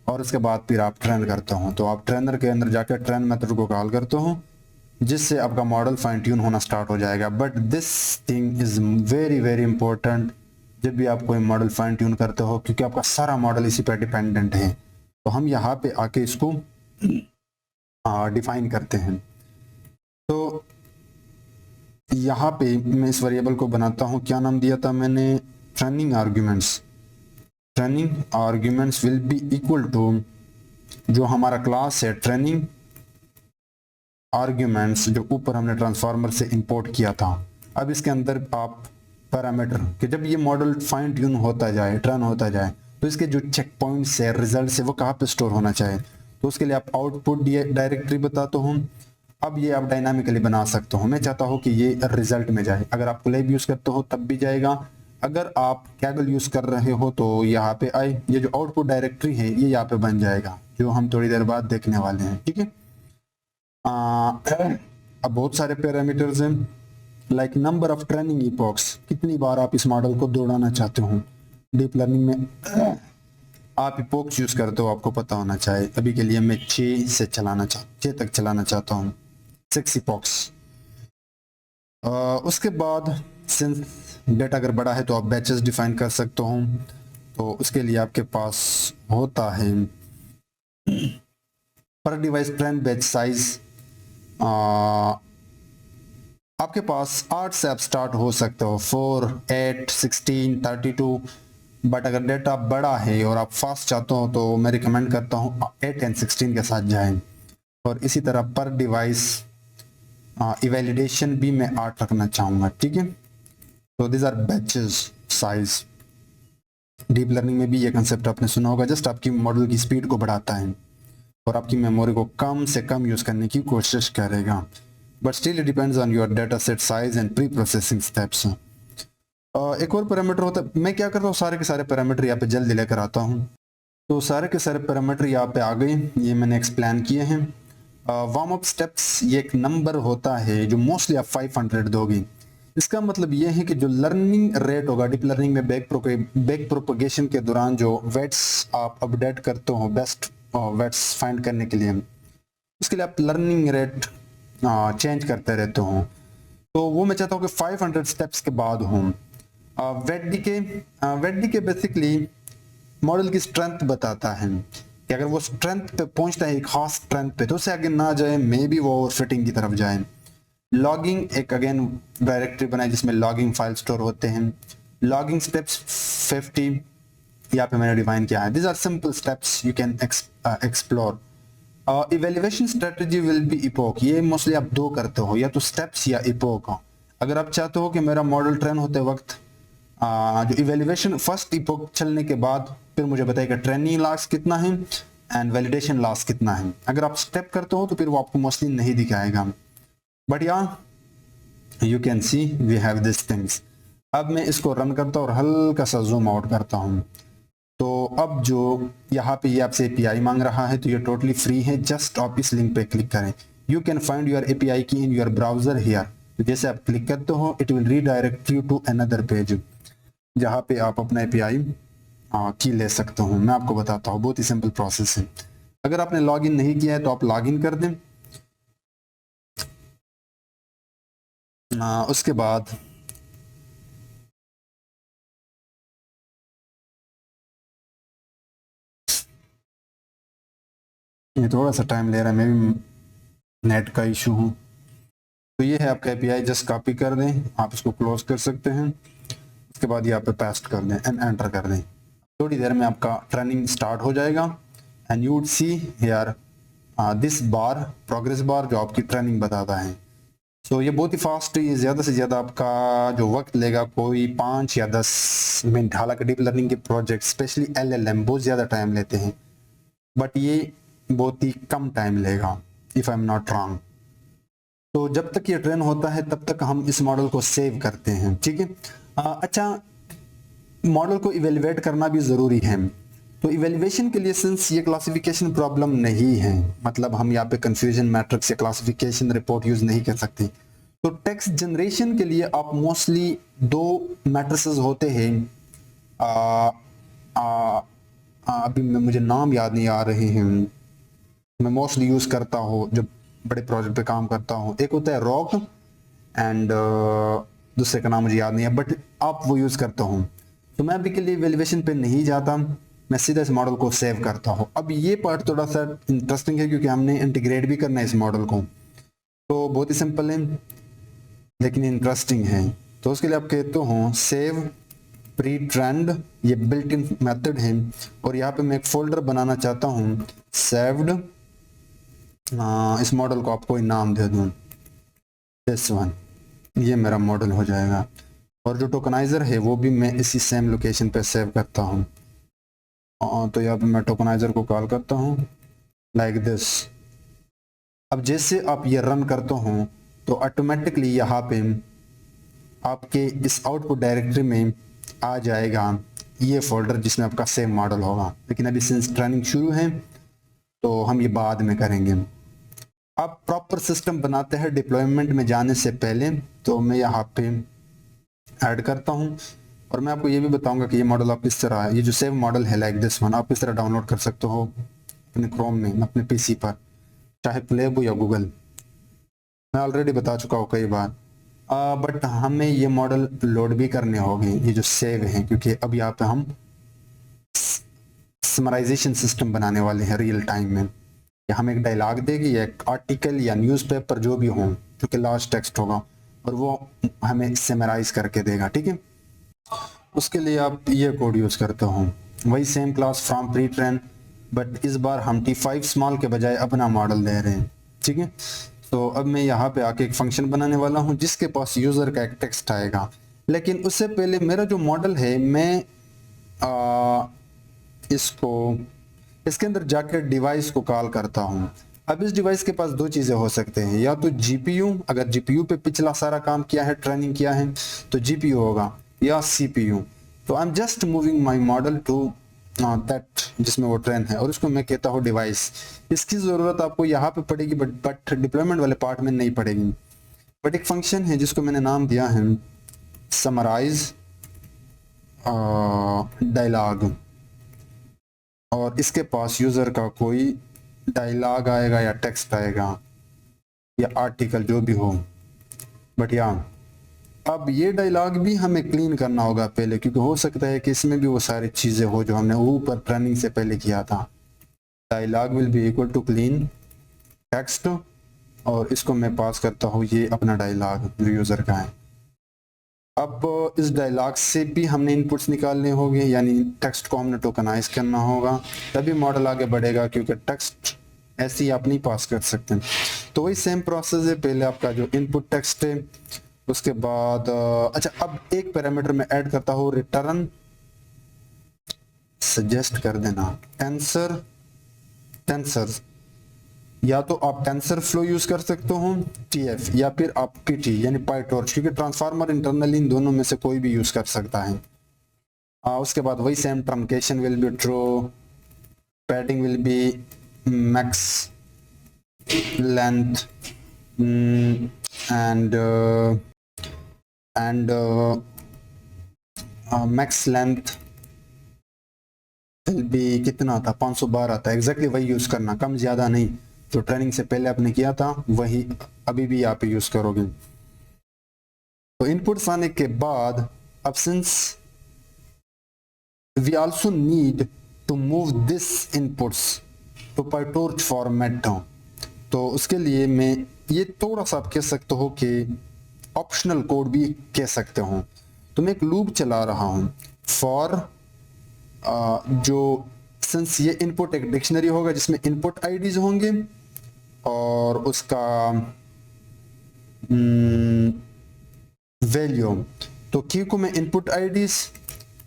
Speaker 1: और उसके बाद फिर आप ट्रेन करते हो, तो आप ट्रेनर के अंदर जाकर ट्रेन मेथड को कॉल करते हो, जिससे आपका मॉडल फाइन ट्यून होना स्टार्ट हो जाएगा। But this thing is very very important जब भी आप कोई मॉडल फाइन ट्यून करते हो, क्योंकि आपका सारा मॉडल इसी पर डिपेंडेंट है। तो हम यहाँ पे आके इसको डिफाइन करते हैं। तो यहाँ पे मैं इस वेरिएबल को बनाता हूँ, क्या नाम दिया था मैंने, training arguments. Training arguments will be equal to जो हमारा क्लास है ट्रेनिंग आर्ग्यूमेंट्स, जो ऊपर हमने ट्रांसफार्मर से इंपोर्ट किया था। अब इसके अंदर आप पैरामीटर कि जब ये मॉडल फाइन ट्यून होता जाए, ट्रेन होता जाए, तो इसके जो चेक पॉइंट्स है, रिजल्ट है, वो कहाँ पे स्टोर होना चाहिए। तो उसके लिए आप आउटपुट डायरेक्टरी बताता हूँ। अब ये आप डायनामिकली बना सकते हो, मैं चाहता हूँ कि ये रिजल्ट में जाए। अगर आप क्लेब यूज करते हो तब भी जाएगा, अगर आप कैगल यूज कर रहे हो तो यहाँ पे आए, ये जो आउटपुट डायरेक्टरी है ये यहाँ पे बन जाएगा, जो हम थोड़ी देर बाद देखने वाले हैं। ठीक है, अब बहुत सारे पैरामीटर्स हैं, like number of training epochs, कितनी बार आप इस मॉडल को दौड़ाना चाहते हो। डीप लर्निंग में आप इपॉक्स यूज करते हो, आपको पता होना चाहिए। अभी के लिए मैं 6 तक चलाना चाहता हूँ, 6 इपॉक्स। उसके बाद सिंस डेटा अगर बड़ा है तो आप बैचेस डिफाइन कर सकते हो। तो उसके लिए आपके पास होता है पर डिवाइस ट्रेन बैच साइज, आपके पास 8 से आप स्टार्ट हो सकते हो, 4, 8, 16, 32। बट अगर डेटा बड़ा है और आप फास्ट चाहते हो तो मैं रिकमेंड करता हूँ 8 एंड 16 के साथ जाएं। और इसी तरह पर डिवाइस इवैलिडेशन भी मैं 8 रखना चाहूँगा। ठीक है, तो this are batches size. Deep learning में भी ये कंसेप्ट आपने सुना होगा, जस्ट आपकी मॉडल की स्पीड को बढ़ाता है और आपकी मेमोरी को कम से कम यूज करने की कोशिश करेगा। But still it depends on your data set size and pre processing steps. एक और पैरामीटर होता है, मैं क्या करता हूँ, सारे के सारे पैरामीटर यहाँ पे जल्दी लेकर आता हूँ। तो सारे के सारे पैरामीटर यहाँ पे आ गए, ये मैंने एक्सप्लेन किए हैं। वार्म अप स्टेप्स, ये एक नंबर होता है जो मोस्टली आप 500 दोगे। इसका मतलब ये है कि जो लर्निंग रेट होगा डीप लर्निंग में बैक प्रोपगेशन के दौरान जो वेट्स आप अपडेट करते हो बेस्ट वेट्स फाइंड करने के लिए, उसके लिए आप लर्निंग रेट चेंज करते रहते हो। तो वो मैं चाहता हूँ कि 500 स्टेप्स के बाद हो। वेट डी बेसिकली मॉडल की स्ट्रेंथ बताता है कि अगर वो स्ट्रेंथ पे पहुंचता है एक खास स्ट्रेंथ पे तो उससे आगे ना जाए, मे बी वो ओवरफिटिंग की तरफ जाए। लॉगिंग एक अगेन डायरेक्टरी बनाए जिसमें लॉगिंग फाइल स्टोर होते हैं। लॉगिंग स्टेप्स 50 यहाँ पे मैंने डिफाइन किया है। This are simple steps you can explore. Evaluation strategy will be epoch, ये मोस्टली आप 2 करते हो, या तो स्टेप्स या इपोक। अगर आप चाहते हो कि मेरा मॉडल ट्रेन होते वक्त जो इवेल्युएशन फर्स्ट इपोक चलने के बाद फिर मुझे बताएगा ट्रेनिंग लॉस कितना है एंड वैलिडेशन लॉस कितना है। अगर आप स्टेप करते हो तो फिर वो आपको मोस्टली नहीं दिखाएगा। But yeah you can see we have this things. अब मैं इसको रन करता हूँ और हल्का सा जूम आउट करता हूँ। तो अब जो यहाँ पे ये आपसे एपीआई मांग रहा है तो ये टोटली फ्री है, जस्ट आप इस लिंक पे क्लिक करें। You can find your API की इन योर ब्राउजर हियर। जैसे आप क्लिक करते हो it will redirect you to another page जहाँ पे आप अपना एपीआई की ले सकते हो। मैं आपको बताता हूँ, बहुत ही सिंपल प्रोसेस है। अगर आपने लॉगिन नहीं किया है तो आप लॉगिन कर दें। उसके बाद ये थोड़ा सा टाइम ले रहा है, मैं भी नेट का इशू हूँ। तो ये है आपका एपीआई, जस्ट कॉपी कर दें, आप इसको क्लोज कर सकते हैं। उसके बाद ये आप पे पेस्ट कर दें एंड एंटर कर दें। थोड़ी देर में आपका ट्रेनिंग स्टार्ट हो जाएगा and you would see here this bar, progress bar, जो आपकी ट्रेनिंग बताता है। सो ये बहुत ही फास्ट है, ये ज़्यादा से ज़्यादा आपका जो वक्त लेगा कोई 5 या 10 मिनट। हालांकि डीप लर्निंग के प्रोजेक्ट स्पेशली एलएलएम बहुत ज़्यादा टाइम लेते हैं, बट ये बहुत ही कम टाइम लेगा if I am not wrong. तो जब तक ये ट्रेन होता है तब तक हम इस मॉडल को सेव करते हैं। ठीक है, अच्छा, मॉडल को इवेल्युएट करना भी ज़रूरी है। तो इवेल्युएशन के लिए सिंस ये क्लासिफिकेशन प्रॉब्लम नहीं है, मतलब हम यहाँ पे कंफ्यूजन मैट्रिक्स या क्लासिफिकेशन रिपोर्ट यूज़ नहीं कर सकते, तो टेक्स्ट जनरेशन के लिए आप मोस्टली दो मैट्रिसेस होते हैं, अभी मुझे नाम याद नहीं आ रहे हैं, मैं मोस्टली यूज करता हूँ जब बड़े प्रोजेक्ट पे काम करता हूँ। एक होता है रॉक एंड दूसरे का नाम मुझे याद नहीं है, बट आप वो यूज करता हूँ। तो मैं अभी के लिए वैल्यूएशन पे नहीं जाता, मैं सीधा इस मॉडल को सेव करता हूँ। अब ये पार्ट थोड़ा सा इंटरेस्टिंग है क्योंकि हमने इंटीग्रेट भी करना है इस मॉडल को। तो बहुत ही सिंपल है लेकिन इंटरेस्टिंग है। तो उसके लिए आप कहते हो सेव प्री ट्रेंड, ये बिल्ट इन मेथड है, और यहाँ पे मैं एक फोल्डर बनाना चाहता हूँ सेव्ड, इस मॉडल को आप कोई नाम दे दूँ, दिस वन, ये मेरा मॉडल हो जाएगा। और जो टोकनाइजर है वो भी मैं इसी सेम लोकेशन पे सेव करता हूँ। तो यहाँ पे मैं टोकनाइजर को कॉल करता हूँ लाइक दिस। अब जैसे आप ये रन करते हो तो ऑटोमेटिकली यहाँ पे आपके इस आउटपुट डायरेक्टरी में आ जाएगा ये फोल्डर जिसमें आपका सेम मॉडल होगा। लेकिन अभी सिंस ट्रेनिंग शुरू है तो हम ये बाद में करेंगे। अब प्रॉपर सिस्टम बनाते हैं डिप्लॉयमेंट में जाने से पहले, तो मैं यहाँ पे ऐड करता हूँ और मैं आपको ये भी बताऊंगा कि ये मॉडल आप किस तरह, ये जो सेव मॉडल है लाइक दिस वन, आप किस तरह डाउनलोड कर सकते हो अपने क्रोम में, अपने पीसी पर, चाहे प्लेब हो या गूगल। मैं ऑलरेडी बता चुका हूँ कई बार, बट हमें ये मॉडल लोड भी करने होंगे ये जो सेव हैं, क्योंकि अब यहाँ पे हम समराइजेशन सिस्टम बनाने वाले हैं रियल टाइम में। या हम एक डायलॉग देगी या एक आर्टिकल या न्यूज़पेपर जो भी हो, जो कि लास्ट टेक्स्ट होगा, और वो हमें समराइज करके देगा। ठीक है, उसके लिए आप ये कोड यूज करते हो, वही same class from pre train, but इस बार हम T5 स्मॉल के बजाय अपना मॉडल दे रहे हैं। ठीक है, तो अब मैं यहाँ पे आके एक फंक्शन बनाने वाला हूँ जिसके पास यूजर का एक टेक्स्ट आएगा। लेकिन उससे पहले मेरा जो मॉडल है, मैं इसके अंदर जाकर डिवाइस को कॉल करता हूँ। अब इस डिवाइस के पास दो चीजें हो सकते हैं, या तो जीपीयू, अगर जीपीयू पे पिछला सारा काम किया है, ट्रेनिंग किया है तो जीपीयू होगा, या सीपीयू। तो I am just moving my model to that जिसमें वो ट्रेन है, और उसको मैं कहता हूँ डिवाइस। इसकी जरूरत आपको यहाँ पे पड़ेगी बट डिप्लॉयमेंट वाले पार्ट में नहीं पड़ेगी। बट एक फंक्शन है जिसको मैंने नाम दिया है समराइज डायलॉग, और इसके पास यूजर का कोई डायलॉग आएगा या टेक्स्ट आएगा या आर्टिकल जो भी हो। बट या अब ये डायलॉग भी हमें क्लीन करना होगा पहले, क्योंकि हो सकता है कि इसमें भी वो सारी चीजें हो जो हमने ऊपर ट्रेनिंग से पहले किया था। Dialogue will be equal to clean text, और इसको मैं पास करता हूँ ये अपना डायलॉग जो यूजर का है। अब इस डायलॉग से भी हमने इनपुट्स निकालने होंगे, यानी टेक्स्ट को हमने टोकनाइज करना होगा, तभी मॉडल आगे बढ़ेगा, क्योंकि टेक्स्ट ऐसे ही आप नहीं पास कर सकते। तो वही सेम प्रोसेस है, पहले आपका जो इनपुट टेक्स्ट है, उसके बाद अच्छा अब एक पैरामीटर में ऐड करता हूँ रिटर्न, सजेस्ट कर देना टेंसर, या तो आप टेंसर फ्लो यूज कर सकते हो TF, या फिर आप PT यानी पाइटॉर्च, क्योंकि ट्रांसफार्मर इंटरनली इन दोनों में से कोई भी यूज कर सकता है। उसके बाद वही same truncation will be true, padding will be max length and max length will be कितना था, 512 था एग्जैक्टली, वही यूज करना, कम ज्यादा नहीं। जो ट्रेनिंग से पहले आपने किया था वही अभी भी यहाँ पे यूज करोगे। तो इनपुट्स आने के बाद अब since we also need to move this inputs to PyTorch format, तो उसके लिए मैं ये थोड़ा सा आप कह सकते हो कि ऑप्शनल कोड भी कह सकते हो। तो मैं एक लूप चला रहा हूँ फॉर जो सिंस ये इनपुट एक डिक्शनरी होगा जिसमें इनपुट आईडीज होंगे और उसका वैल्यू, तो की को मैं इनपुट आईडीज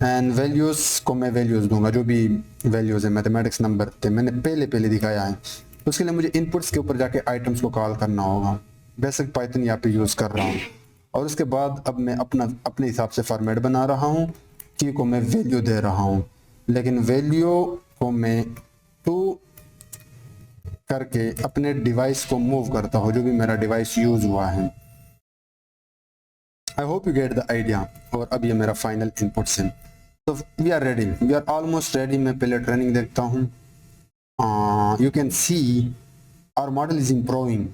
Speaker 1: एंड वैल्यूज को मैं वैल्यूज दूंगा, जो भी वैल्यूज है मैथमेटिक्स नंबर थे मैंने पहले दिखाया है। तो उसके लिए मुझे इनपुट्स के ऊपर जाके आइटम्स को कॉल करना होगा, बेसिक पाइथन यहाँ पे यूज कर रहा हूँ। और उसके बाद अब मैं अपने हिसाब से फॉर्मेट बना रहा हूँ, की को मैं वैल्यू दे रहा हूँ, लेकिन वैल्यू को मैं टू करके अपने डिवाइस को मूव करता हूँ, जो भी मेरा डिवाइस यूज हुआ है। I hope you get the idea. और अब ये मेरा फाइनल इनपुट्स है। तो we are ready, we are almost ready. मैं पहले ट्रेनिंग देखता हूँ। You can see our model is improving.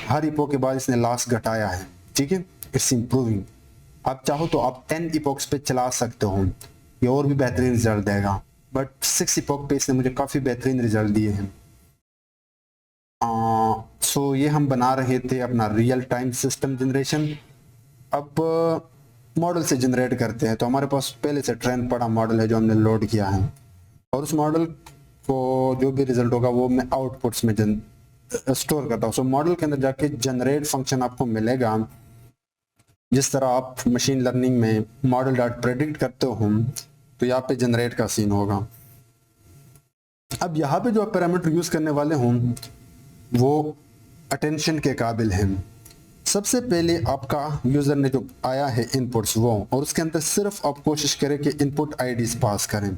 Speaker 1: हर इपॉक के बाद इसने लॉस घटाया है, ठीक है, इट्स इम्प्रूविंग। आप चाहो तो आप 10 इपॉक्स पे चला सकते हो, ये और भी बेहतरीन रिजल्ट देगा, बट 6 इपॉक पे इसने मुझे काफ़ी बेहतरीन रिजल्ट दिए हैं। सो ये हम बना रहे थे अपना रियल टाइम सिस्टम जनरेशन। अब मॉडल से जनरेट करते हैं। तो हमारे पास पहले से ट्रेन पड़ा मॉडल है जो हमने लोड किया है, और उस मॉडल को जो भी रिजल्ट होगा वो मैं आउटपुट्स में स्टोर करता हूँ। सो मॉडल के अंदर जाके जनरेट फंक्शन आपको मिलेगा। जिस तरह आप मशीन लर्निंग में मॉडल डॉट प्रेडिक्ट करते हो, तो यहाँ पे जनरेट का सीन होगा। अब यहाँ पे जो आप पैरामीटर यूज करने वाले हों वो अटेंशन के काबिल हैं। सबसे पहले आपका यूजर ने जो आया है इनपुट्स वो, और उसके अंदर सिर्फ आप कोशिश करें कि इनपुट आईडीज पास करें।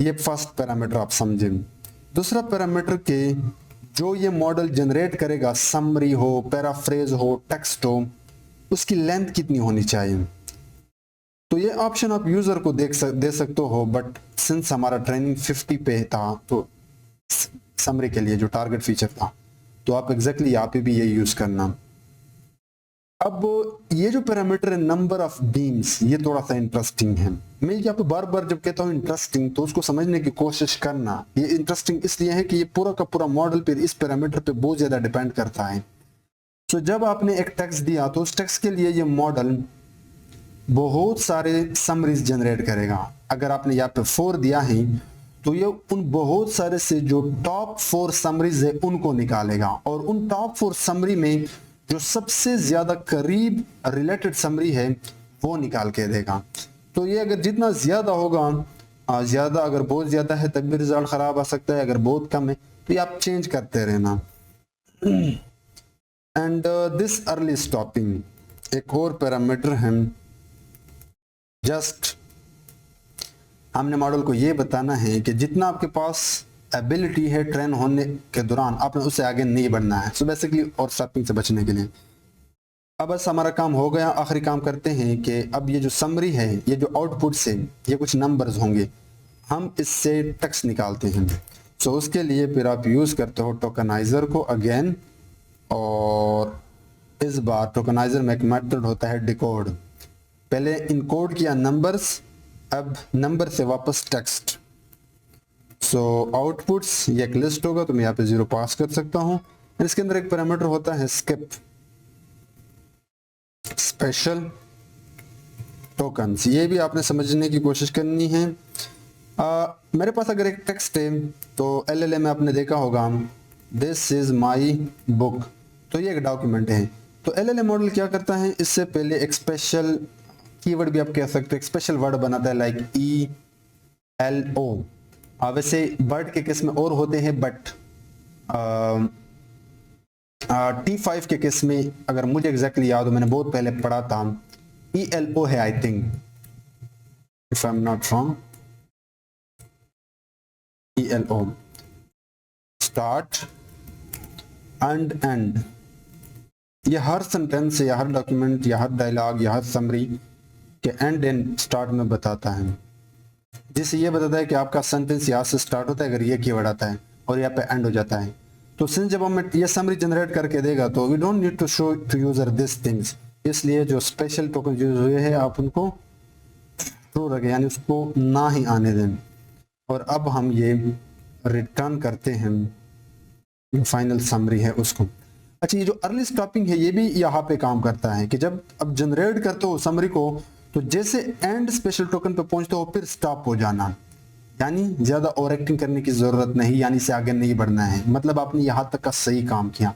Speaker 1: ये फर्स्ट पैरामीटर आप समझें। दूसरा पैरामीटर के जो ये मॉडल जनरेट करेगा, समरी हो, पैराफ्रेज हो, टेक्स्ट हो, उसकी लेंथ कितनी होनी चाहिए। तो ये ऑप्शन आप यूजर को दे सकते हो, बट सिंस हमारा ट्रेनिंग 50 पे था, तो समरी के लिए जो टारगेट फीचर था, तो आप एग्जैक्टली यहाँ पे भी ये यूज करना। अब ये जो पैरामीटर है नंबर ऑफ बीम्स, ये थोड़ा सा इंटरेस्टिंग है। मैं यहाँ पे बार बार जब कहता हूँ इंटरेस्टिंग, तो उसको समझने की कोशिश करना। ये इंटरेस्टिंग इसलिए है कि ये पूरा का पूरा मॉडल पे इस पैरामीटर पे बहुत ज्यादा डिपेंड करता है। तो जब आपने एक टेक्स्ट दिया, तो उस टेक्स्ट के लिए ये मॉडल बहुत सारे समरीज जनरेट करेगा। अगर आपने यहाँ पे 4 दिया है, तो ये उन बहुत सारे से जो टॉप 4 समरीज है उनको निकालेगा, और उन टॉप 4 समरी में जो सबसे ज्यादा करीब रिलेटेड समरी है वो निकाल के देगा। तो ये अगर जितना ज्यादा होगा, ज्यादा अगर बहुत ज्यादा है तब भी रिजल्ट खराब आ सकता है, अगर बहुत कम है तो ये आप चेंज करते रहना। एंड दिस अर्ली स्टॉपिंग एक और पैरामीटर है। जस्ट हमने मॉडल को ये बताना है कि जितना आपके पास एबिलिटी है ट्रेन होने के दौरान, आपने उससे आगे नहीं बढ़ना है। सो बेसिकली और स्टॉपिंग से बचने के लिए अब बस हमारा काम हो गया। आखिरी काम करते हैं कि अब ये जो समरी है, ये जो आउटपुट से ये कुछ नंबर्स होंगे, हम इससे टेक्स्ट निकालते हैं। सो उसके लिए फिर आप यूज करते हो टोकनाइजर को अगेन, और इस बार टोकनाइजर में एक मेथड होता है डिकोड। पहले इनकोड किया नंबर्स, अब नंबर से वापस टेक्स्ट। सो आउटपुट्स ये एक लिस्ट होगा, तो मैं यहाँ पे 0 पास कर सकता हूँ। इसके अंदर एक पैरामीटर होता है स्किप स्पेशल टोकन्स, ये भी आपने समझने की कोशिश करनी है। मेरे पास अगर एक टेक्स्ट है, तो LLA में आपने देखा होगा दिस इज माई बुक, तो ये एक डॉक्यूमेंट है। तो LLA मॉडल क्या करता है, इससे पहले एक स्पेशल कीवर्ड भी आप कह सकते हो, एक स्पेशल वर्ड बनाता है लाइक ELO। वैसे वर्ड के केस में और होते हैं, बट T5 के केस में अगर मुझे एग्जैक्टली याद हो, मैंने बहुत पहले पढ़ा था, ELO है I think, if I am not wrong, ELO start and and. ये हर सेंटेंस या हर डॉक्यूमेंट या हर डायलॉग या हर समरी के एंड एंड स्टार्ट में बताता है, जिससे ये बताता है कि आपका सेंटेंस यहाँ से स्टार्ट होता है अगर ये कीवर्ड आता है, और यहाँ पे एंड हो जाता है। तो सिंस जब हमें ये समरी जनरेट करके देगा, तो we don't need to show to user this things, इसलिए जो स्पेशल टोकन यूज हुए हैं आप उनको ट्रू रखें, यानी उसको ना ही आने दें। और अब हम ये रिटर्न करते हैं जो फाइनल समरी है उसको। अच्छा, ये जो अर्ली स्टॉपिंग है ये भी यहाँ पे काम करता है कि जब अब जनरेट करते हो समरी को, तो जैसे एंड स्पेशल टोकन पे पहुंचते हो फिर स्टॉप हो जाना, यानी ज्यादा ओवर एक्टिंग करने की जरूरत नहीं, यानी से आगे नहीं बढ़ना है। मतलब आपने यहाँ तक का सही काम किया।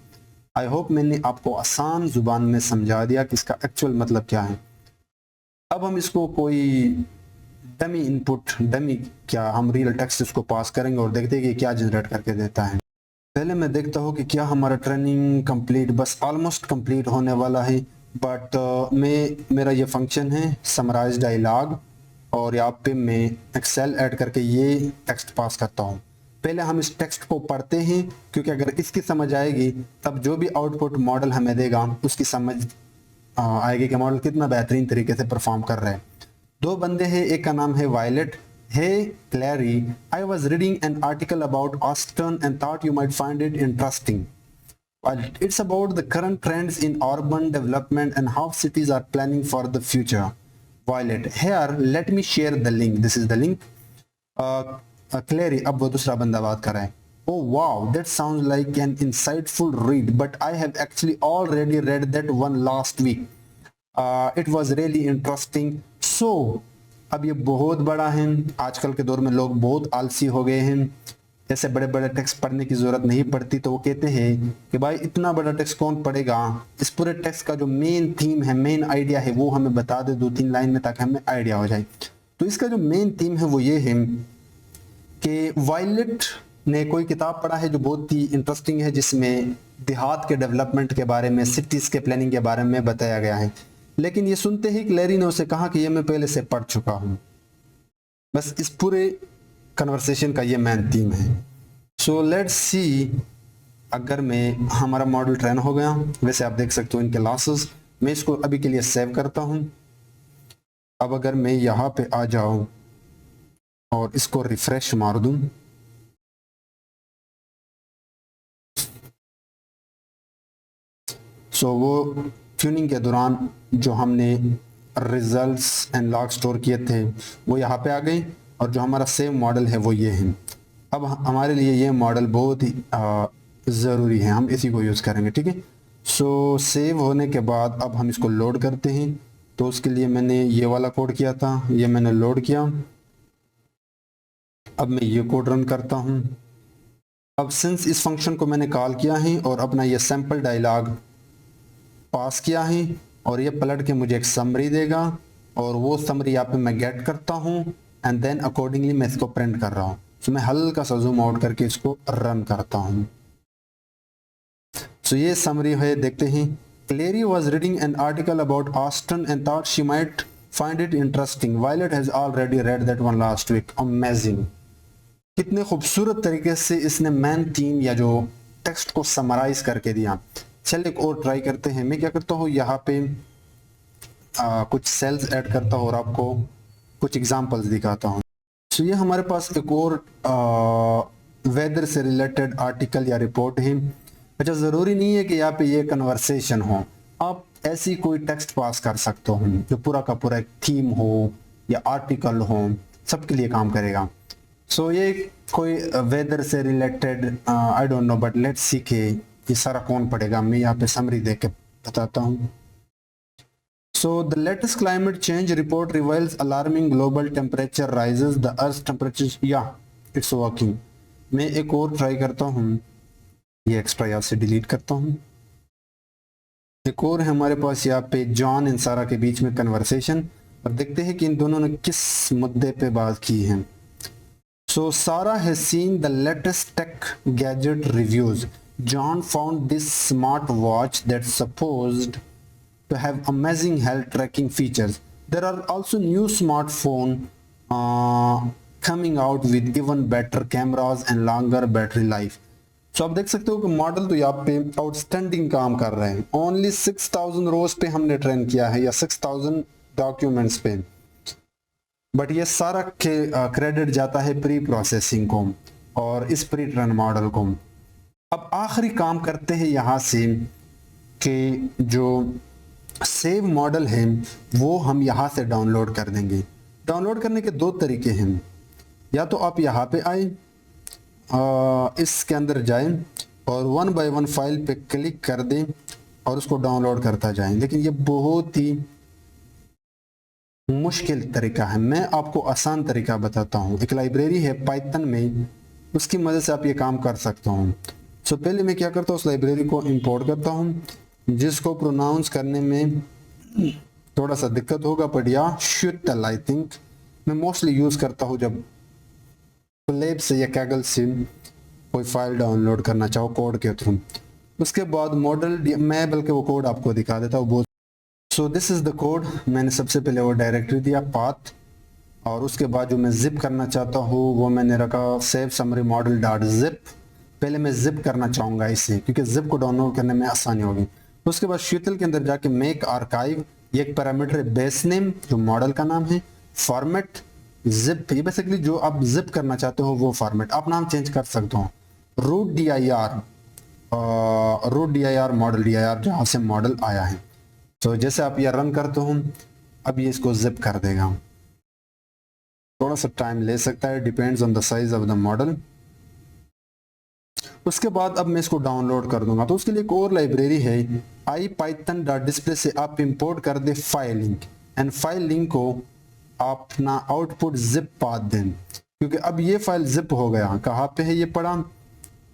Speaker 1: आई होप मैंने आपको आसान जुबान में समझा दिया कि इसका एक्चुअल मतलब क्या है। अब हम इसको कोई डमी इनपुट, डमी क्या, हम रियल टेक्स्ट इसको पास करेंगे और देखते हैं कि क्या जनरेट करके देता है। पहले मैं देखता हूँ कि क्या हमारा ट्रेनिंग कंप्लीट, बस ऑलमोस्ट कंप्लीट होने वाला है। बट मेरा ये फंक्शन है समराइज डायलॉग, और यहाँ पे मैं एक्सेल ऐड करके ये टेक्स्ट पास करता हूँ। पहले हम इस टेक्स्ट को पढ़ते हैं, क्योंकि अगर इसकी समझ आएगी तब जो भी आउटपुट मॉडल हमें देगा उसकी समझ आएगी कि मॉडल कितना बेहतरीन तरीके से परफॉर्म कर रहा है। दो बंदे हैं, एक का नाम है violet. Hey Clary, I was reading an article about Austin and thought you might find it interesting. Well, it's about the current trends in urban development and how cities are planning for the future. Violet, here, let me share the link. This is the link. Clary, अब वो दूसरा बंदा बात कर रहा है. Oh wow, that sounds like an insightful read, but I have actually already read that one last week. It was really interesting. So, अब ये बहुत बड़ा है। आजकल के दौर में लोग बहुत आलसी हो गए हैं, ऐसे बड़े बड़े टेक्स्ट पढ़ने की जरूरत नहीं पड़ती, तो वो कहते हैं कि भाई इतना बड़ा टेक्स्ट कौन पढ़ेगा, इस पूरे टेक्स्ट का जो मेन थीम है, मेन आइडिया है, वो हमें बता दे 2-3 लाइन में ताकि हमें आइडिया हो जाए। तो इसका जो मेन थीम है वो ये है कि वायलेट ने कोई किताब पढ़ा है जो बहुत ही इंटरेस्टिंग है, जिसमें देहात के डेवलपमेंट के बारे में, सिटीज के प्लानिंग के बारे में बताया गया है। लेकिन ये सुनते ही क्लैरी ने उसे कहा कि ये मैं पहले से पढ़ चुका हूं। बस इस पूरे कन्वर्सेशन का ये मेन थीम है। सो लेट्स सी, अगर मैं हमारा मॉडल ट्रेन हो गया, वैसे आप देख सकते हो इनके लॉसेस। मैं इसको अभी के लिए सेव करता हूं। अब अगर मैं यहाँ पे आ जाऊं और इसको रिफ्रेश मार दूं, सो वो ट्यूनिंग के दौरान जो हमने रिजल्ट्स एंड लॉग स्टोर किए थे वो यहाँ पे आ गए, और जो हमारा सेव मॉडल है वो ये है। अब हमारे लिए ये मॉडल बहुत ही ज़रूरी है, हम इसी को यूज़ करेंगे, ठीक है। सो सेव होने के बाद अब हम इसको लोड करते हैं। तो उसके लिए मैंने ये वाला कोड किया था, ये मैंने लोड किया। अब मैं ये कोड रन करता हूँ। अब सिंस इस फंक्शन को मैंने कॉल किया है और अपना ये सैम्पल डायलॉग पास किया है, और ये पलट के मुझे एक समरी देगा, और वो समरी यहाँ पे मैं गेट करता हूँ एंड देन अकॉर्डिंगली मैं इसको प्रिंट कर रहा हूँ। तो मैं हल्का सा जूम आउट करके इसको रन करता हूँ। सो ये समरी है, देखते हैं। Clary was reading an article about Austen and thought she might find it interesting. Violet has already read that one last week. Amazing. कितने खूबसूरत तरीके से इसने मेन थीम या जो टेक्स्ट को समराइज करके दिया। चल एक और ट्राई करते हैं। मैं क्या करता हूँ, यहाँ पे कुछ सेल्स ऐड करता हूँ और आपको कुछ एग्जांपल्स दिखाता हूँ। तो ये हमारे पास एक और वेदर से रिलेटेड आर्टिकल या रिपोर्ट है। अच्छा, ज़रूरी नहीं है कि यहाँ पे ये कन्वर्सेशन हो, आप ऐसी कोई टेक्स्ट पास कर सकते हो जो पूरा का पूरा एक थीम हो या आर्टिकल हो, सबके लिए काम करेगा। सो ये कोई वेदर से related I don't know, but let's see के ये सारा कौन पढ़ेगा। मैं यहाँ पे समरी देख के बताता हूँ। So the latest climate change report reveals alarming global temperature rises. The Earth's temperature, yeah, it's working. मैं एक और ट्राई करता हूँ, ये एक्स्ट्रा यहाँ से डिलीट करता हूँ। एक और है हमारे पास यहाँ पे जॉन एंड सारा के बीच में कन्वर्सेशन, और देखते हैं कि इन दोनों ने किस मुद्दे पे बात की है। So Sarah has seen the latest tech gadget reviews. John found this smart watch that's supposed to have amazing health tracking features. There are also new smartphone coming out with even better cameras and longer battery life. So आप देख सकते हो कि model तो यहाँ पे outstanding काम कर रहे हैं। ओनली 6000 रोज पे हमने ट्रेन किया है या 6000 डॉक्यूमेंट्स पे, बट ये सारा क्रेडिट जाता है प्री प्रोसेसिंग को और इस प्री ट्रेन मॉडल को। अब आखिरी काम करते हैं यहाँ से कि जो सेव मॉडल है वो हम यहाँ से डाउनलोड कर देंगे। डाउनलोड करने के दो तरीके हैं, या तो आप यहाँ पे आए, इसके अंदर जाएं और 1 बाय 1 फाइल पे क्लिक कर दें और उसको डाउनलोड करता जाएं। लेकिन ये बहुत ही मुश्किल तरीका है, मैं आपको आसान तरीका बताता हूँ। एक लाइब्रेरी है पाइथन में, उसकी मदद से आप ये काम कर सकते हो। सो पहले मैं क्या करता हूँ, उस लाइब्रेरी को इंपोर्ट करता हूँ, जिसको प्रोनाउंस करने में थोड़ा सा दिक्कत होगा, बट या शुटल आई थिंक मैं मोस्टली यूज़ करता हूँ जब प्लेब से या कैगल से कोई फाइल डाउनलोड करना चाहो कोड के थ्रू। उसके बाद मॉडल, मैं बल्कि वो कोड आपको दिखा देता हूँ। बहुत so this is the code. मैंने सबसे पहले वो डायरेक्टरी दिया पाथ, और उसके बाद जो मैं जिप करना चाहता हूँ वो मैंने रखा save summary model dot zip. पहले मैं जिप करना चाहूँगा इसे, क्योंकि जिप को डाउनलोड करने में आसानी होगी। उसके बाद शीतल के अंदर जाके मेक आर्काइव, ये एक पैरामीटर है, बेस नेम जो मॉडल का नाम है, फॉर्मेट जिप, ये बेसिकली जो आप जिप करना चाहते हो वो फॉर्मेट, आप नाम चेंज कर सकते हो, root D I R, root D I R model, D I R जहाँ से मॉडल आया है। तो जैसे आप ये रन करते हो अब ये इसको जिप कर देगा, थोड़ा सा टाइम ले सकता है, depends on the size of the model. उसके बाद अब मैं इसको डाउनलोड कर दूंगा, तो उसके लिए एक और लाइब्रेरी है ipython.display से आप इंपोर्ट कर दे file link, and file link को आप अपना आउटपुट जिप पाथ दें, क्योंकि अब ये फाइल जिप हो गया। कहाँ पे है ये पड़ा,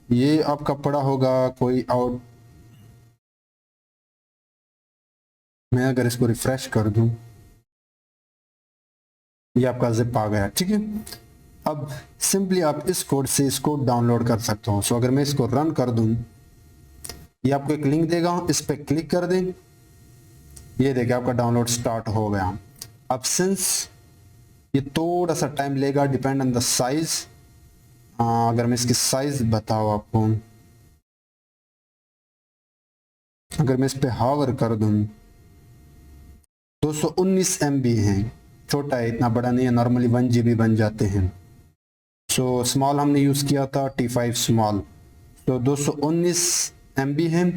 Speaker 1: ये आपका पड़ा होगा कोई आउट, मैं अगर इसको रिफ्रेश कर दूं ये आपका जिप आ गया, ठीक है। अब सिंपली आप इस कोड से इसको डाउनलोड कर सकते हो। सो अगर मैं इसको रन कर दूं, ये आपको एक लिंक देगा, इस पर क्लिक कर दें, ये देखिए आपका डाउनलोड स्टार्ट हो गया। अब सिंस ये थोड़ा सा टाइम लेगा, डिपेंड ऑन द साइज, अगर मैं इसकी साइज बताऊं आपको, अगर मैं इस पे हावर कर दूं 219 MB है, छोटा है, इतना बड़ा नहीं है, नॉर्मली 1 GB बन जाते हैं। सो स्मॉल हमने यूज़ किया था T5 स्मॉल, तो 219 MB है,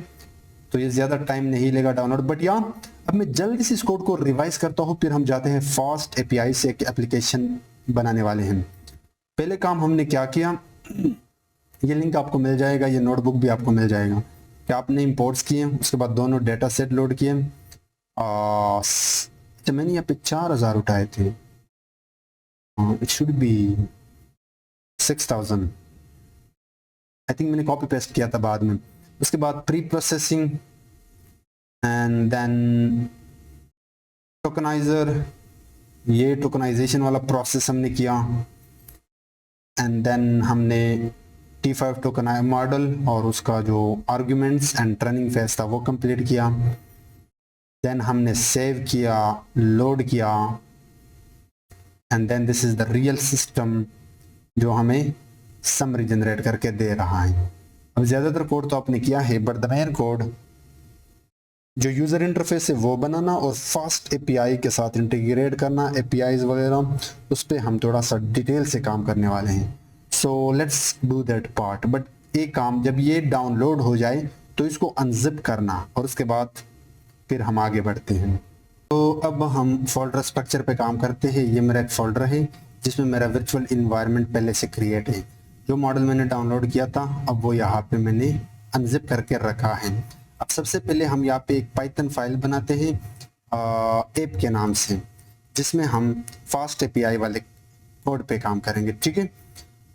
Speaker 1: तो ये ज़्यादा टाइम नहीं लेगा डाउनलोड। बट यहाँ अब मैं जल्दी से इस कोड को रिवाइज करता हूँ, फिर हम जाते हैं फास्ट API से एक एप्लीकेशन बनाने वाले हैं। पहले काम हमने क्या किया, ये लिंक आपको मिल जाएगा, ये नोटबुक भी आपको मिल जाएगा कि आपने इंपोर्ट्स किए, उसके बाद दोनों डेटा सेट लोड किए। अच्छा मैंने यहाँ पे 4000 उठाए थे, it should B 6000, I think मैंने कॉपी पेस्ट किया था बाद में। उसके बाद pre processing and then tokeniser, ये टोकनाइजेशन वाला प्रोसेस हमने किया, एंड देन हमने T5 टोकन मॉडल और उसका जो आर्ग्यूमेंट्स एंड ट्रेनिंग फेज था वो कंप्लीट किया। देन हमने सेव किया, लोड किया, and then this is the real system जो हमें समरी जनरेट करके दे रहा है। अब ज़्यादातर कोड तो आपने किया है, बट द मेन कोड जो यूज़र इंटरफेस है वो बनाना और फास्ट API के साथ इंटीग्रेट करना, APIs वगैरह, उस पर हम थोड़ा सा डिटेल से काम करने वाले हैं। So let's do that part. But एक काम, जब ये डाउनलोड हो जाए तो इसको अनजिप करना और उसके बाद फिर हम आगे बढ़ते हैं। तो अब हम फोल्डर स्ट्रक्चर पे काम करते हैं। ये मेरा एक फोल्डर है जिसमें मेरा वर्चुअल इन्वायरमेंट पहले से क्रिएट है। जो मॉडल मैंने डाउनलोड किया था अब वो यहाँ पे मैंने अनजिप करके रखा है। अब सबसे पहले हम यहाँ पे एक पाइथन फाइल बनाते हैं ऐप के नाम से, जिसमें हम फास्ट API वाले कोड पे काम करेंगे, ठीक है।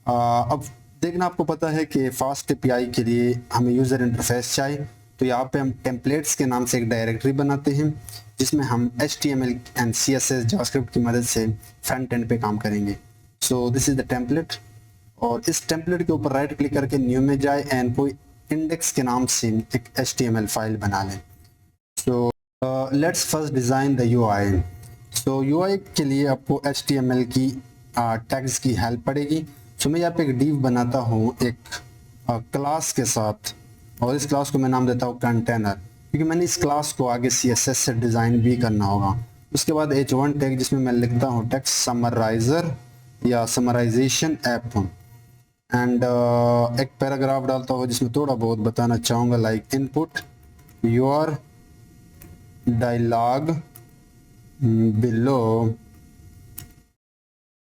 Speaker 1: अब देखना, आपको पता है कि फास्ट API के लिए हमें यूज़र इंटरफेस चाहिए, तो यहाँ पे हम टेम्पलेट्स के नाम से एक डायरेक्टरी बनाते हैं जिसमें हम HTML एंड CSS जावास्क्रिप्ट की मदद से फ्रंट एंड पे काम करेंगे। So this is the template, और इस टेम्पलेट के ऊपर राइट क्लिक करके न्यू में जाए एंड कोई इंडेक्स के नाम से एक HTML फाइल बना लें। So let's first design the UI। So UI के लिए आपको HTML की टैग्स की हेल्प पड़ेगी। सो मैं यहाँ पे एक डिव बनाता हूँ एक क्लास के साथ, और इस क्लास को मैं नाम देता हूँ कंटेनर, क्योंकि मैंने इस क्लास को आगे CSS से डिज़ाइन भी करना होगा। उसके बाद H1 टैग जिसमें मैं लिखता हूँ टेक्स्ट समराइजर या समराइजेशन ऐप, एंड एक पैराग्राफ डालता हूँ जिसमें थोड़ा बहुत बताना चाहूँगा, like input your dialogue below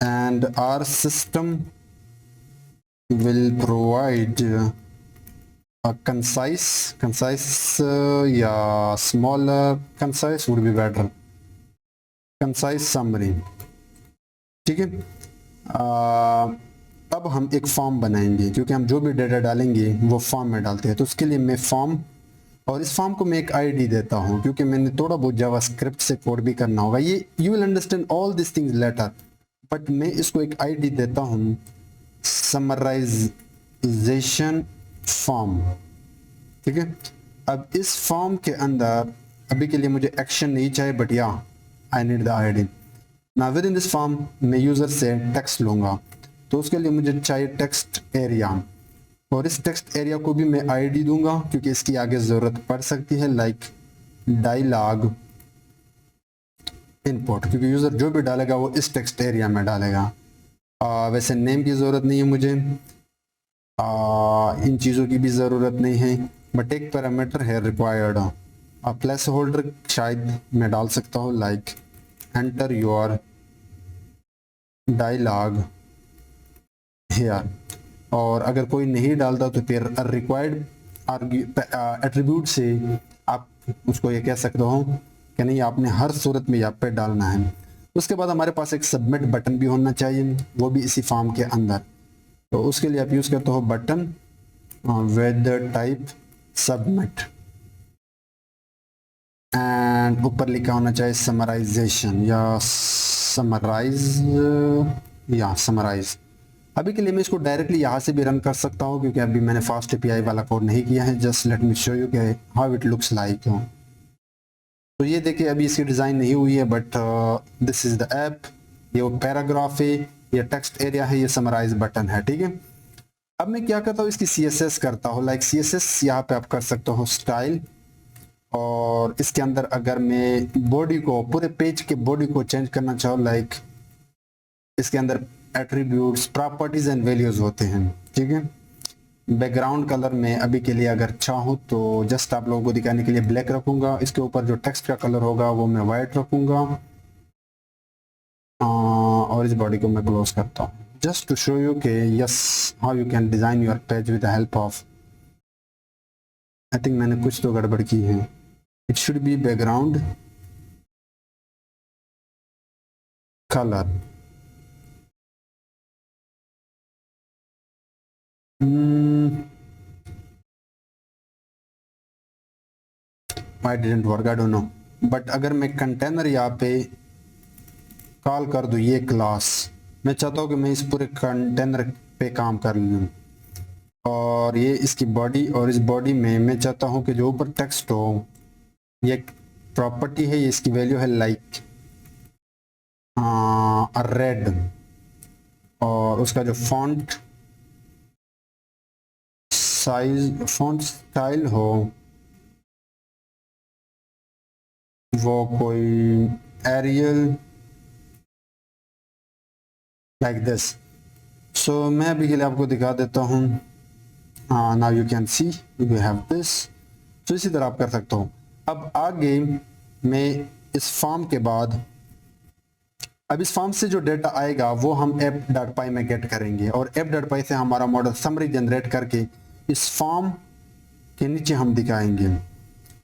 Speaker 1: and our system will provide a concise या smaller, concise would be better, concise summary, ठीक है। अब हम एक फॉर्म बनाएंगे, क्योंकि हम जो भी डेटा डालेंगे वो फॉर्म में डालते हैं। तो उसके लिए मैं फॉर्म, और इस फॉर्म को मैं एक ID देता हूँ, क्योंकि मैंने थोड़ा बहुत जावास्क्रिप्ट से कोड भी करना होगा। ये you will understand all this things later, but मैं इसको एक ID देता हूँ समराइजेशन फॉर्म, ठीक है। अब इस फॉर्म के अंदर अभी के लिए मुझे एक्शन नहीं चाहिए, बट या आई नीड द ID। ना विद इन दिस फॉर्म मैं यूज़र से टेक्स्ट लूँगा, तो उसके लिए मुझे चाहिए टेक्स्ट एरिया। और इस टेक्स्ट एरिया को भी मैं आईडी दूंगा क्योंकि इसकी आगे ज़रूरत पड़ सकती है, लाइक डायलॉग इनपुट, क्योंकि यूज़र जो भी डालेगा वो इस टेक्स्ट एरिया में डालेगा। वैसे नेम की ज़रूरत नहीं है मुझे, इन चीज़ों की भी ज़रूरत नहीं है, बट एक पैरामीटर है रिक्वायर्ड, प्लेस होल्डर शायद मैं डाल सकता हूँ, like enter your dialogue here. और अगर कोई नहीं डालता तो फिर रिक्वायर्ड एट्रीब्यूट से आप उसको ये कह सकते हो कि नहीं आपने हर सूरत में यहाँ पे डालना है। उसके बाद हमारे पास एक सबमिट बटन भी होना चाहिए, वो भी इसी फॉर्म के अंदर। तो उसके लिए आप यूज़ करते हो button with type submit, and ऊपर लिखा होना चाहिए समराइजेशन या समराइज। अभी के लिए मैं इसको डायरेक्टली यहाँ से भी रन कर सकता हूँ क्योंकि अभी मैंने फास्ट एपीआई वाला कोड नहीं किया है। Just let me show you कि हाउ इट लुक्स लाइक। तो ये देखिए अभी इसकी डिज़ाइन नहीं हुई है, but this is the app. ये वो पैराग्राफ है, ये टेक्स्ट एरिया है, ये समराइज बटन है, ठीक है। अब मैं क्या करता हूँ, इसकी CSS करता हूँ, लाइक CSS यहाँ पे आप कर सकते हो स्टाइल, और इसके अंदर अगर मैं बॉडी को, पूरे पेज के बॉडी को चेंज करना चाहूँ, लाइक इसके अंदर एट्रीब्यूट्स, प्रॉपर्टीज एंड वैल्यूज होते हैं, ठीक है। बैकग्राउंड कलर में अभी के लिए अगर चाहूँ तो जस्ट आप लोगों को दिखाने के लिए ब्लैक रखूंगा। इसके ऊपर जो टेक्स्ट का कलर होगा वो मैं वाइट रखूंगा, और इस बॉडी को मैं क्लोज करता हूँ जस्ट टू शो यू के yes how you can design your page with the help of. I think मैंने कुछ तो गड़बड़ की है। It should B background colour. I didn't work, I don't know, but अगर मैं कंटेनर यहाँ पे कॉल कर दूँ, ये क्लास, मैं चाहता हूँ कि मैं इस पूरे कंटेनर पे काम कर लूँ, और ये इसकी बॉडी, और इस बॉडी में मैं चाहता हूँ कि जो ऊपर टेक्स्ट हो, ये प्रॉपर्टी है, ये इसकी वैल्यू है लाइक रेड, और उसका जो फॉन्ट साइज, फॉन्ट स्टाइल हो वो कोई एरियल लाइक दिस। सो मैं अभी के लिए आपको दिखा देता हूँ। Now you can C you have this. तो इसी तरह आप कर सकते हो। अब आगे मैं इस फॉर्म के बाद, अब इस फॉर्म से जो डेटा आएगा वो हम app.py में गेट करेंगे, और app.py से हमारा मॉडल समरी जनरेट करके इस फॉर्म के नीचे हम दिखाएंगे।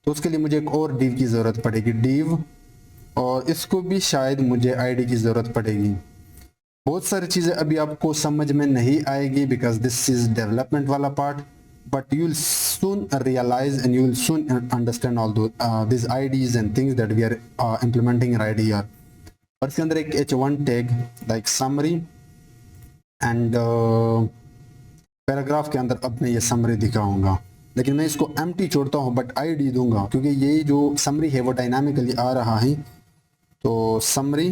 Speaker 1: तो उसके लिए मुझे एक और डिव की ज़रूरत पड़ेगी, डिव, और इसको भी शायद मुझे आईडी की ज़रूरत पड़ेगी। बहुत सारी चीज़ें अभी आपको समझ में नहीं आएगी बिकॉज दिस इज़ डेवलपमेंट वाला part, but you will soon realize and you will soon understand all this IDs and things that we are implementing right here. और इसके अंदर एक H1 tag like summary and paragraph के अंदर अब मैं ये समरी दिखाऊंगा, लेकिन मैं इसको एम्प्टी छोड़ता हूँ बट आईडी दूंगा क्योंकि ये जो समरी है वो डायनामिकली आ रहा है। तो समरी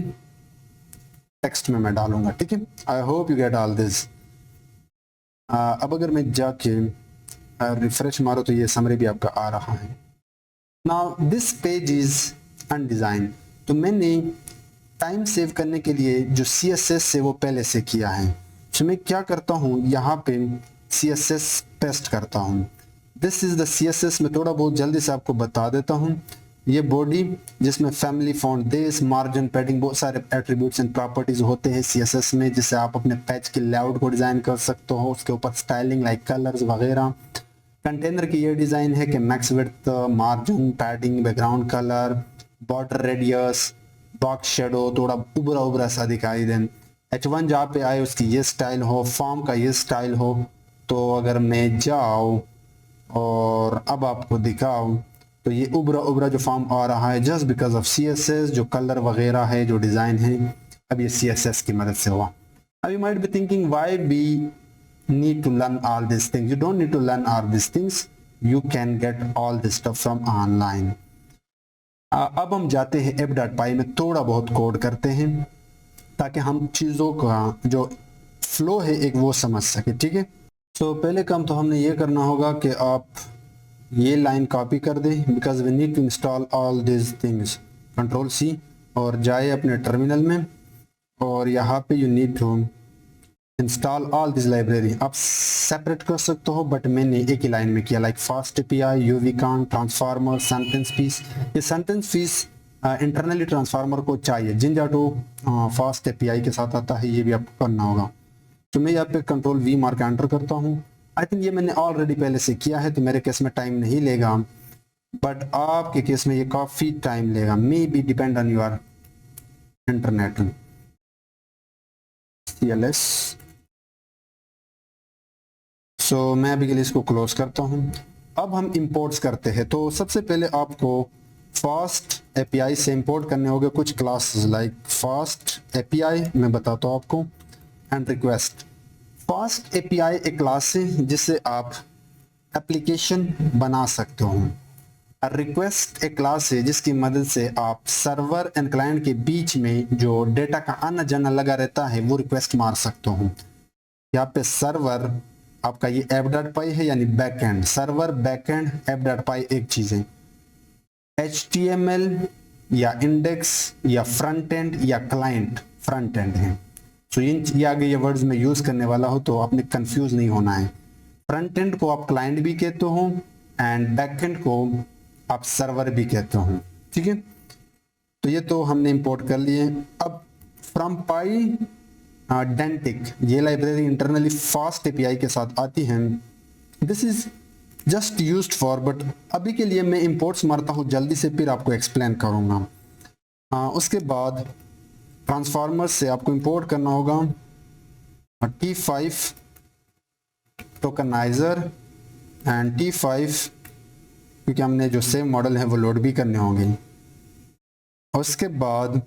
Speaker 1: टेक्स्ट में मैं डालूंगा, ठीक है। I hope you get all this. अब अगर मैं जाके रिफ्रेश मारो तो ये समरी भी आपका आ रहा है। Now this page is undesigned. तो मैंने टाइम सेव करने के लिए जो CSS से वो पहले से किया है, तो मैं क्या करता हूँ, यहाँ पे CSS पेस्ट करता हूँ। This is the CSS। मैं थोड़ा बहुत जल्दी से आपको बता देता हूँ। ये बॉडी जिसमें फैमिली, फॉन्ट, देश, मार्जिन, पैडिंग, बहुत सारे एट्रीब्यूट्स एंड प्रॉपर्टीज होते हैं CSS में, जिससे आप अपने पेज के लेआउट को डिजाइन कर सकते हो। उसके ऊपर स्टाइलिंग लाइक कलर्स वगैरह। कंटेनर की ये डिजाइन है कि max width, margin, padding, background colour, border radius, box shadow, थोड़ा उभरा उभरा सा दिखाई दे। H1 जहाँ पे आए उसकी ये स्टाइल हो, फॉर्म का ये स्टाइल हो। तो अगर मैं जाऊँ और अब आपको दिखाऊँ तो ये उभरा उभरा जो फॉर्म आ रहा है जस्ट बिकॉज ऑफ CSS, जो कलर वगैरह है, जो डिज़ाइन है, अब ये CSS की मदद से हुआ। अब you might be thinking why we need to learn all these things. You don't need to learn all these things. You can get all this stuff from online. अब हम जाते हैं app.py में, थोड़ा बहुत कोड करते हैं ताकि हम चीज़ों का जो फ्लो है एक वो समझ सके, ठीक है। सो पहले काम तो हमने ये करना होगा कि आप ये लाइन कॉपी कर दें, because we need to install all this things. Control C और जाए अपने टर्मिनल में, और यहाँ पे you need to install all this library. आप सेपरेट कर सकते हो, बट मैंने एक ही लाइन में किया, like fast API, Uvicorn, transformer, sentence piece. ये सेंटेंस पीस इंटरनली ट्रांसफार्मर को चाहिए, जिंजा टू फास्ट एपीआई के साथ आता है, ये भी आपको करना होगा। तो मैं यहाँ पे कंट्रोल वी मार्क एंटर करता हूँ। आई थिंक ये मैंने ऑलरेडी पहले से किया है, तो मेरे केस में टाइम नहीं लेगा, बट आपके केस में ये काफ़ी टाइम लेगा, may be depend on your internet. CLS। सो मैं अभी के लिए इसको क्लोज करता हूँ। अब हम इंपोर्ट्स करते हैं। तो सबसे पहले आपको फास्ट एपीआई से इंपोर्ट करने होंगे कुछ क्लासेस, लाइक फास्ट एपीआई मैं बताता हूँ आपको, एंड रिक्वेस्ट। फास्ट एपीआई एक क्लास है जिससे आप एप्लीकेशन बना सकते हो। रिक्वेस्ट एक क्लास है जिसकी मदद से आप सर्वर एंड क्लाइंट के बीच में जो डेटा का आना जाना लगा रहता है वो रिक्वेस्ट मार सकते हो। यहाँ पे सर्वर आपका ये app.py है, यानी बैकएंड सर्वर, बैकएंड app.py एक चीज है। HTML या इंडेक्स या फ्रंट एंड या क्लाइंट फ्रंट एंड है। तो ये आगे ये वर्ड्स में यूज करने वाला हो तो आपने कंफ्यूज नहीं होना है। फ्रंट एंड को आप क्लाइंट भी कहते हो एंड बैक एंड को आप सर्वर भी कहते हो, ठीक है। तो ये तो हमने इंपोर्ट कर लिए। अब फ्रॉम पाई डेंटिक ये लाइब्रेरी इंटरनली फास्ट एपीआई के साथ आती है। This is just used for, but अभी के लिए मैं इंपोर्ट्स मारता हूँ जल्दी से, फिर आपको एक्सप्लेन करूँगा। उसके बाद ट्रांसफार्मर से आपको इंपोर्ट करना होगा T5 टोकनाइजर एंड T5, क्योंकि हमने जो सेम मॉडल है वो लोड भी करने होंगे। उसके बाद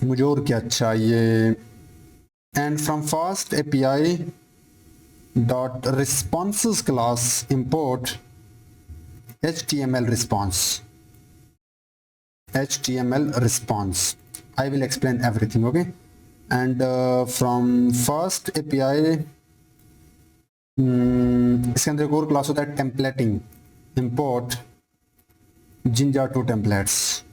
Speaker 1: मुझे और क्या चाहिए, and from fast API dot responses class import HTML response. I will explain everything, okay? And from fast API इसके अंदर एक और क्लास होता है टेम्पलेटिंग, इंपोर्ट जिंजा टू टेम्पलेट्स।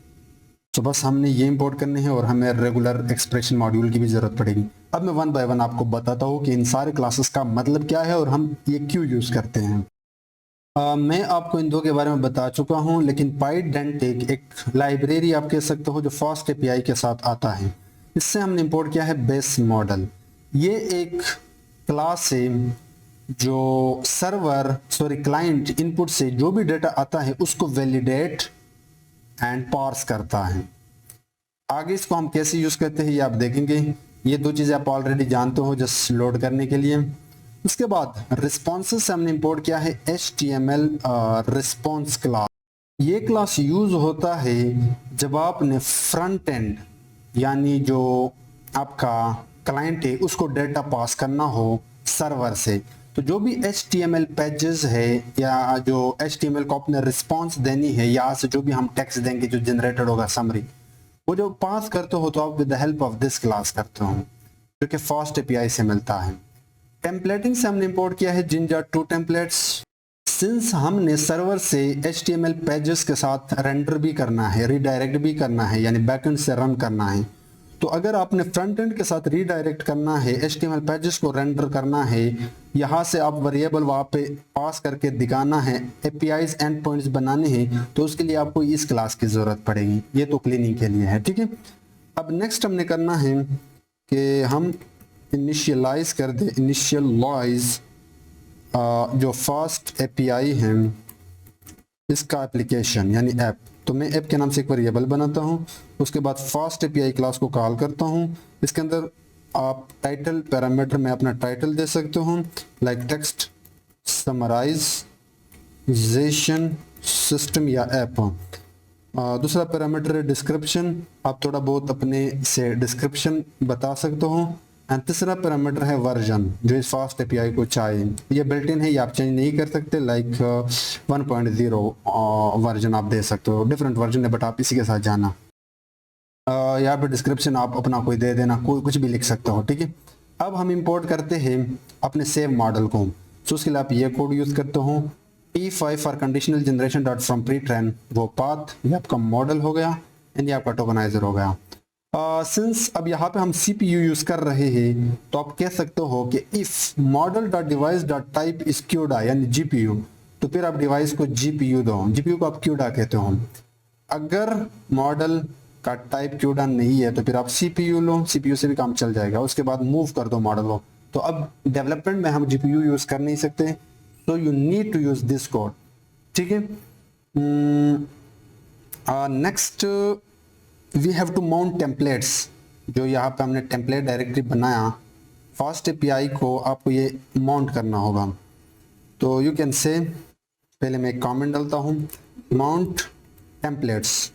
Speaker 1: तो बस हमने ये इंपोर्ट करने हैं और हमें रेगुलर एक्सप्रेशन मॉड्यूल की भी ज़रूरत पड़ेगी। अब मैं वन बाय वन आपको बताता हूँ कि इन सारे क्लासेस का मतलब क्या है और हम ये क्यों यूज़ करते हैं। मैं आपको इन दो के बारे में बता चुका हूँ, लेकिन पाइडेंटिक एक लाइब्रेरी आप कह सकते हो जो फास्ट एपीआई के साथ आता है। इससे हमने इंपोर्ट किया है बेस मॉडल। ये एक क्लास है जो क्लाइंट इनपुट से जो भी डेटा आता है उसको वैलिडेट एंड पार्स करता है। आगे इसको हम कैसे यूज करते हैं ये आप देखेंगे। ये दो चीजें आप ऑलरेडी जानते हो जस्ट लोड करने के लिए। उसके बाद रिस्पॉन्सेस से हमने इंपोर्ट किया है HTML रिस्पॉन्स क्लास। ये क्लास यूज होता है जब आपने फ्रंट एंड यानी जो आपका क्लाइंट है उसको डेटा पास करना हो सर्वर से। तो जो भी HTML पेजेस है या जो HTML को आपने रिस्पॉन्स देनी है, यहाँ से जो भी हम टेक्स्ट देंगे जो जनरेटेड होगा समरी, वो जो पास करते हो तो आप with the help of this class करते हो जो कि फास्ट एपीआई से मिलता है। टेम्पलेटिंग से हमने इंपोर्ट किया है जिंजा टू टेम्पलेट्स। सिंस हमने सर्वर से HTML पेजेस के साथ रेंडर भी करना है, रीडायरेक्ट भी करना है, यानी बैकएंड से रन करना है, तो अगर आपने फ्रंट एंड के साथ रीडायरेक्ट करना है, HTML पेजेस को रेंडर करना है, यहाँ से आप वेरिएबल वहाँ पे पास करके दिखाना है, APIs एंड पॉइंट्स बनाने हैं, तो उसके लिए आपको इस क्लास की ज़रूरत पड़ेगी। ये तो क्लीनिंग के लिए है, ठीक है। अब नेक्स्ट हमने करना है कि हम इनिशियलाइज कर दे, इनिशियलाइज जो फास्ट एपीआई है इसका एप्लीकेशन यानी ऐप। तो मैं ऐप के नाम से एक वेरिएबल बनाता हूँ, उसके बाद फास्ट एपीआई क्लास को कॉल करता हूँ। इसके अंदर आप टाइटल पैरामीटर में अपना टाइटल दे सकते हो, लाइक टेक्स्ट समराइजेशन सिस्टम या ऐप। दूसरा पैरामीटर है डिस्क्रिप्शन, आप थोड़ा बहुत अपने से डिस्क्रिप्शन बता सकते हो। एंड तीसरा पैरामीटर है वर्जन जो इस फास्ट एपीआई को चाहिए। ये बिल्ट इन है, ये आप चेंज नहीं कर सकते, लाइक 1.0 वर्जन आप दे सकते हो। डिफरेंट वर्जन है बट आप इसी के साथ जाना। यहाँ पे डिस्क्रिप्शन आप अपना कोई दे देना, कोई कुछ भी लिख सकते हो, ठीक है। अब हम इंपोर्ट करते हैं अपने सेव मॉडल को। तो उसके लिए आप ये कोड यूज करते हो, P5 for conditional generation dot from pre train, वो पाथ, ये आपका मॉडल हो गया एंड ये आपका टोकनाइजर हो गया। सिंस अब यहाँ पे हम CPU यूज कर रहे हैं, तो आप कह सकते हो कि if model dot device dot type is CUDA यानी GPU, तो फिर आप डिवाइस को GPU दो। GPU को आप क्यूडा कहते हो। अगर मॉडल का टाइप क्यूडा नहीं है तो फिर आप CPU लो, CPU से भी काम चल जाएगा। उसके बाद मूव कर दो मॉडल को। तो अब डेवलपमेंट में हम GPU यूज कर नहीं सकते, so you need to use this code, ठीक है। Next we have to mount templates. जो यहाँ पे हमने टेम्पलेट डायरेक्टरी बनाया फास्ट API को, आपको ये माउंट करना होगा। तो यू कैन से, पहले मैं एक कमेंट डालता हूँ, माउंट टेम्पलेट्स।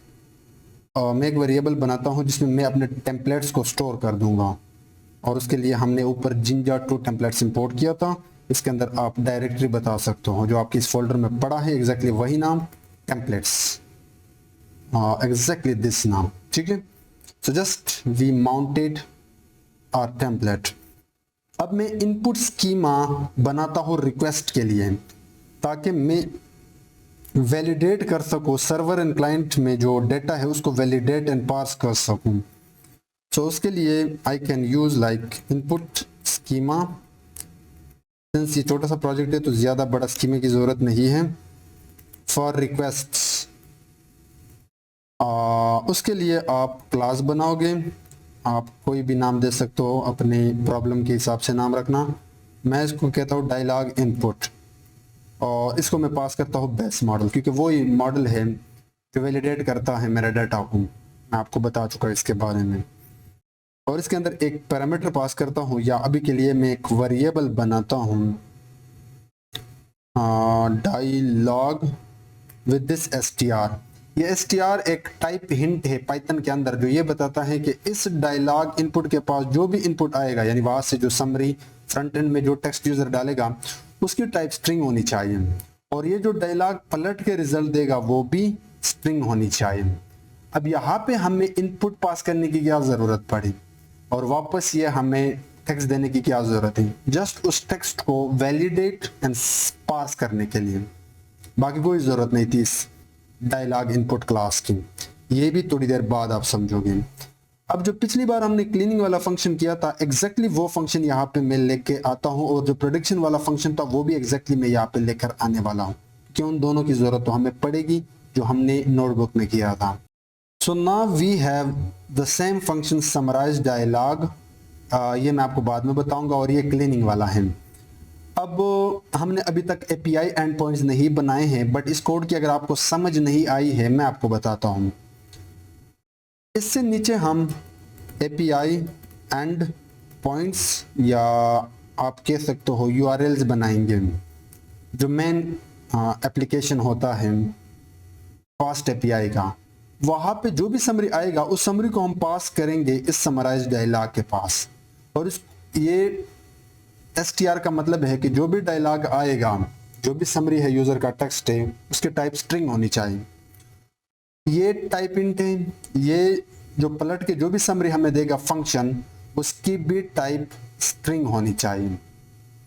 Speaker 1: मैं एक वेरिएबल बनाता हूँ जिसमें मैं अपने टेम्पलेट्स को स्टोर कर दूंगा, और उसके लिए हमने ऊपर Jinja2 टेम्पलेट्स इंपोर्ट किया था। इसके अंदर आप डायरेक्टरी बता सकते हो जो आपके इस फोल्डर में पड़ा है, एग्जैक्टली वही नाम, टेम्पलेट्स, एग्जैक्टली दिस नाम, ठीक है। So just we mounted our template. अब मैं इनपुट स्कीमा बनाता हूँ रिक्वेस्ट के लिए, ताकि मैं वैलिडेट कर सकूँ सर्वर एंड क्लाइंट में जो डेटा है उसको वैलिडेट एंड पास कर सकूँ। सो उसके लिए I can use like input schema. Since ये छोटा सा प्रोजेक्ट है तो ज़्यादा बड़ा स्कीमा की ज़रूरत नहीं है। फॉर रिक्वेस्ट्स, उसके लिए आप क्लास बनाओगे, आप कोई भी नाम दे सकते हो, अपने प्रॉब्लम के हिसाब से नाम रखना। मैं इसको कहता हूँ डायलॉग इनपुट, और इसको मैं पास करता हूँ बेस मॉडल, क्योंकि वो ही मॉडल है जो वैलिडेट करता है मेरा डाटा को। मैं आपको बता चुका इसके बारे में। और इसके अंदर एक पैरामीटर पास करता हूँ, या अभी के लिए मैं एक वेरिएबल बनाता हूँ डायलॉग विद दिस str। ये str एक टाइप हिंट है पाइथन के अंदर, जो ये बताता है कि इस डायलॉग इनपुट के पास जो भी इनपुट आएगा, यानी वहां से जो समरी फ्रंट एंड में जो टेक्स्ट यूजर डालेगा उसकी टाइप स्ट्रिंग होनी चाहिए, और ये जो डायलॉग पलट के रिजल्ट देगा वो भी स्ट्रिंग होनी चाहिए। अब यहाँ पे हमें इनपुट पास करने की क्या जरूरत पड़ी, और वापस ये हमें टेक्स्ट देने की क्या जरूरत है, जस्ट उस टेक्स्ट को वैलिडेट एंड पास करने के लिए। बाकी कोई जरूरत नहीं थी इस डायलॉग इनपुट क्लास की। ये भी थोड़ी देर बाद आप समझोगे। अब जो पिछली बार हमने क्लीनिंग वाला फंक्शन किया था, एग्जैक्टली वो फंक्शन यहाँ पे मैं लेके आता हूँ, और जो प्रोडक्शन वाला फंक्शन था वो भी एग्जैक्टली मैं यहाँ पे लेकर आने वाला हूँ, क्यों उन दोनों की जरूरत तो हमें पड़ेगी जो हमने नोटबुक में किया था। So now we have the same function summarize dialogue, ये मैं आपको बाद में बताऊंगा, और ये क्लीनिंग वाला है। अब हमने अभी तक API एंड पॉइंट्स नहीं बनाए हैं, बट इस कोड की अगर आपको समझ नहीं आई है मैं आपको बताता हूं। इससे नीचे हम API एंड पॉइंट्स, या आप कह सकते हो URLs बनाएंगे। जो मेन एप्लीकेशन होता है फास्ट API का, वहां पे जो भी समरी आएगा उस समरी को हम पास करेंगे इस समराइज डायलॉग के पास। और इस ये str का मतलब है कि जो भी डायलॉग आएगा, जो भी समरी है यूजर का टेक्स्ट है, उसके टाइप स्ट्रिंग होनी चाहिए। ये टाइप इंट है, ये जो पलट के जो भी समरी हमें देगा फंक्शन, उसकी भी टाइप स्ट्रिंग होनी चाहिए।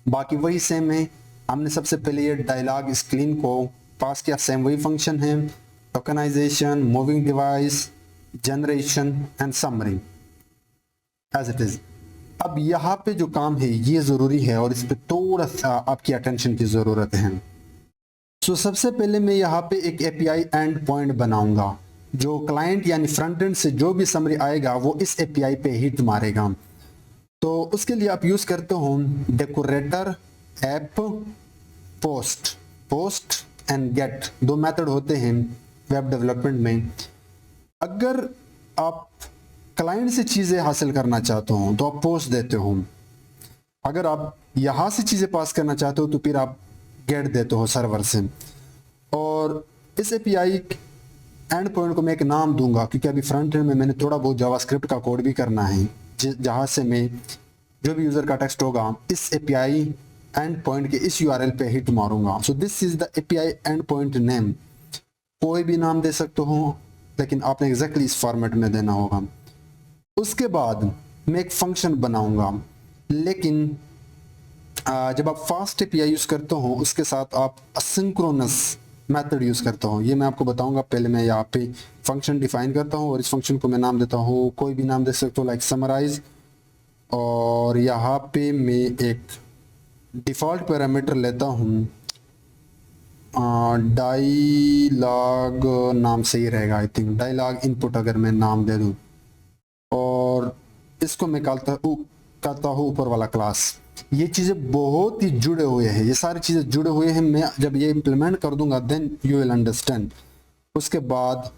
Speaker 1: बाकी वही सेम है। हमने सबसे पहले ये डायलॉग स्क्रीन को पास किया, सेम वही फंक्शन है, tokenization, moving device, generation and summary as it is. अब यहाँ पे जो काम है ये जरूरी है, और इस पे थोड़ा सा आपकी अटेंशन की जरूरत है। सो सबसे पहले मैं यहाँ पे एक API एंड पॉइंट बनाऊंगा, जो क्लाइंट यानी फ्रंट एंड से जो भी समरी आएगा वो इस API पे हिट मारेगा। तो उसके लिए आप यूज करते हो decorator app post and get, दो मेथड होते हैं वेब डेवलपमेंट में। अगर आप क्लाइंट से चीजें हासिल करना चाहते हो तो आप पोस्ट देते हो, अगर आप यहां से चीजें पास करना चाहते हो तो फिर आप गेट देते हो सर्वर से। और इस API एंड पॉइंट को मैं एक नाम दूंगा, क्योंकि अभी फ्रंट एंड में मैंने थोड़ा बहुत जावास्क्रिप्ट का कोड भी करना है, जहां से मैं जो भी यूजर का टेक्स्ट होगा इस API एंड पॉइंट के इस URL पे हिट मारूंगा। So this is the API and point name. कोई भी नाम दे सकते हो, लेकिन आपने एग्जैक्टली इस फॉर्मेट में देना होगा। उसके बाद मैं एक फंक्शन बनाऊंगा, लेकिन जब आप फास्ट एपीआई यूज़ करते हो उसके साथ आप असिंक्रोनस मेथड यूज़ करता हूँ। ये मैं आपको बताऊंगा। पहले मैं यहाँ पे फंक्शन डिफाइन करता हूँ और इस फंक्शन को मैं नाम देता हूँ, कोई भी नाम दे सकते हो, लाइक समराइज। और यहाँ पे मैं एक डिफ़ॉल्ट पैरामीटर लेता हूँ, डायलॉग नाम सही रहेगा आई थिंक, डायलॉग इनपुट अगर मैं नाम दे दूँ। और इसको मैं करता हूँ ऊपर वाला क्लास। ये चीज़ें बहुत ही जुड़े हुए हैं, ये सारी चीज़ें जुड़े हुए हैं। मैं जब ये इम्प्लीमेंट कर दूंगा देन यू विल अंडरस्टैंड। उसके बाद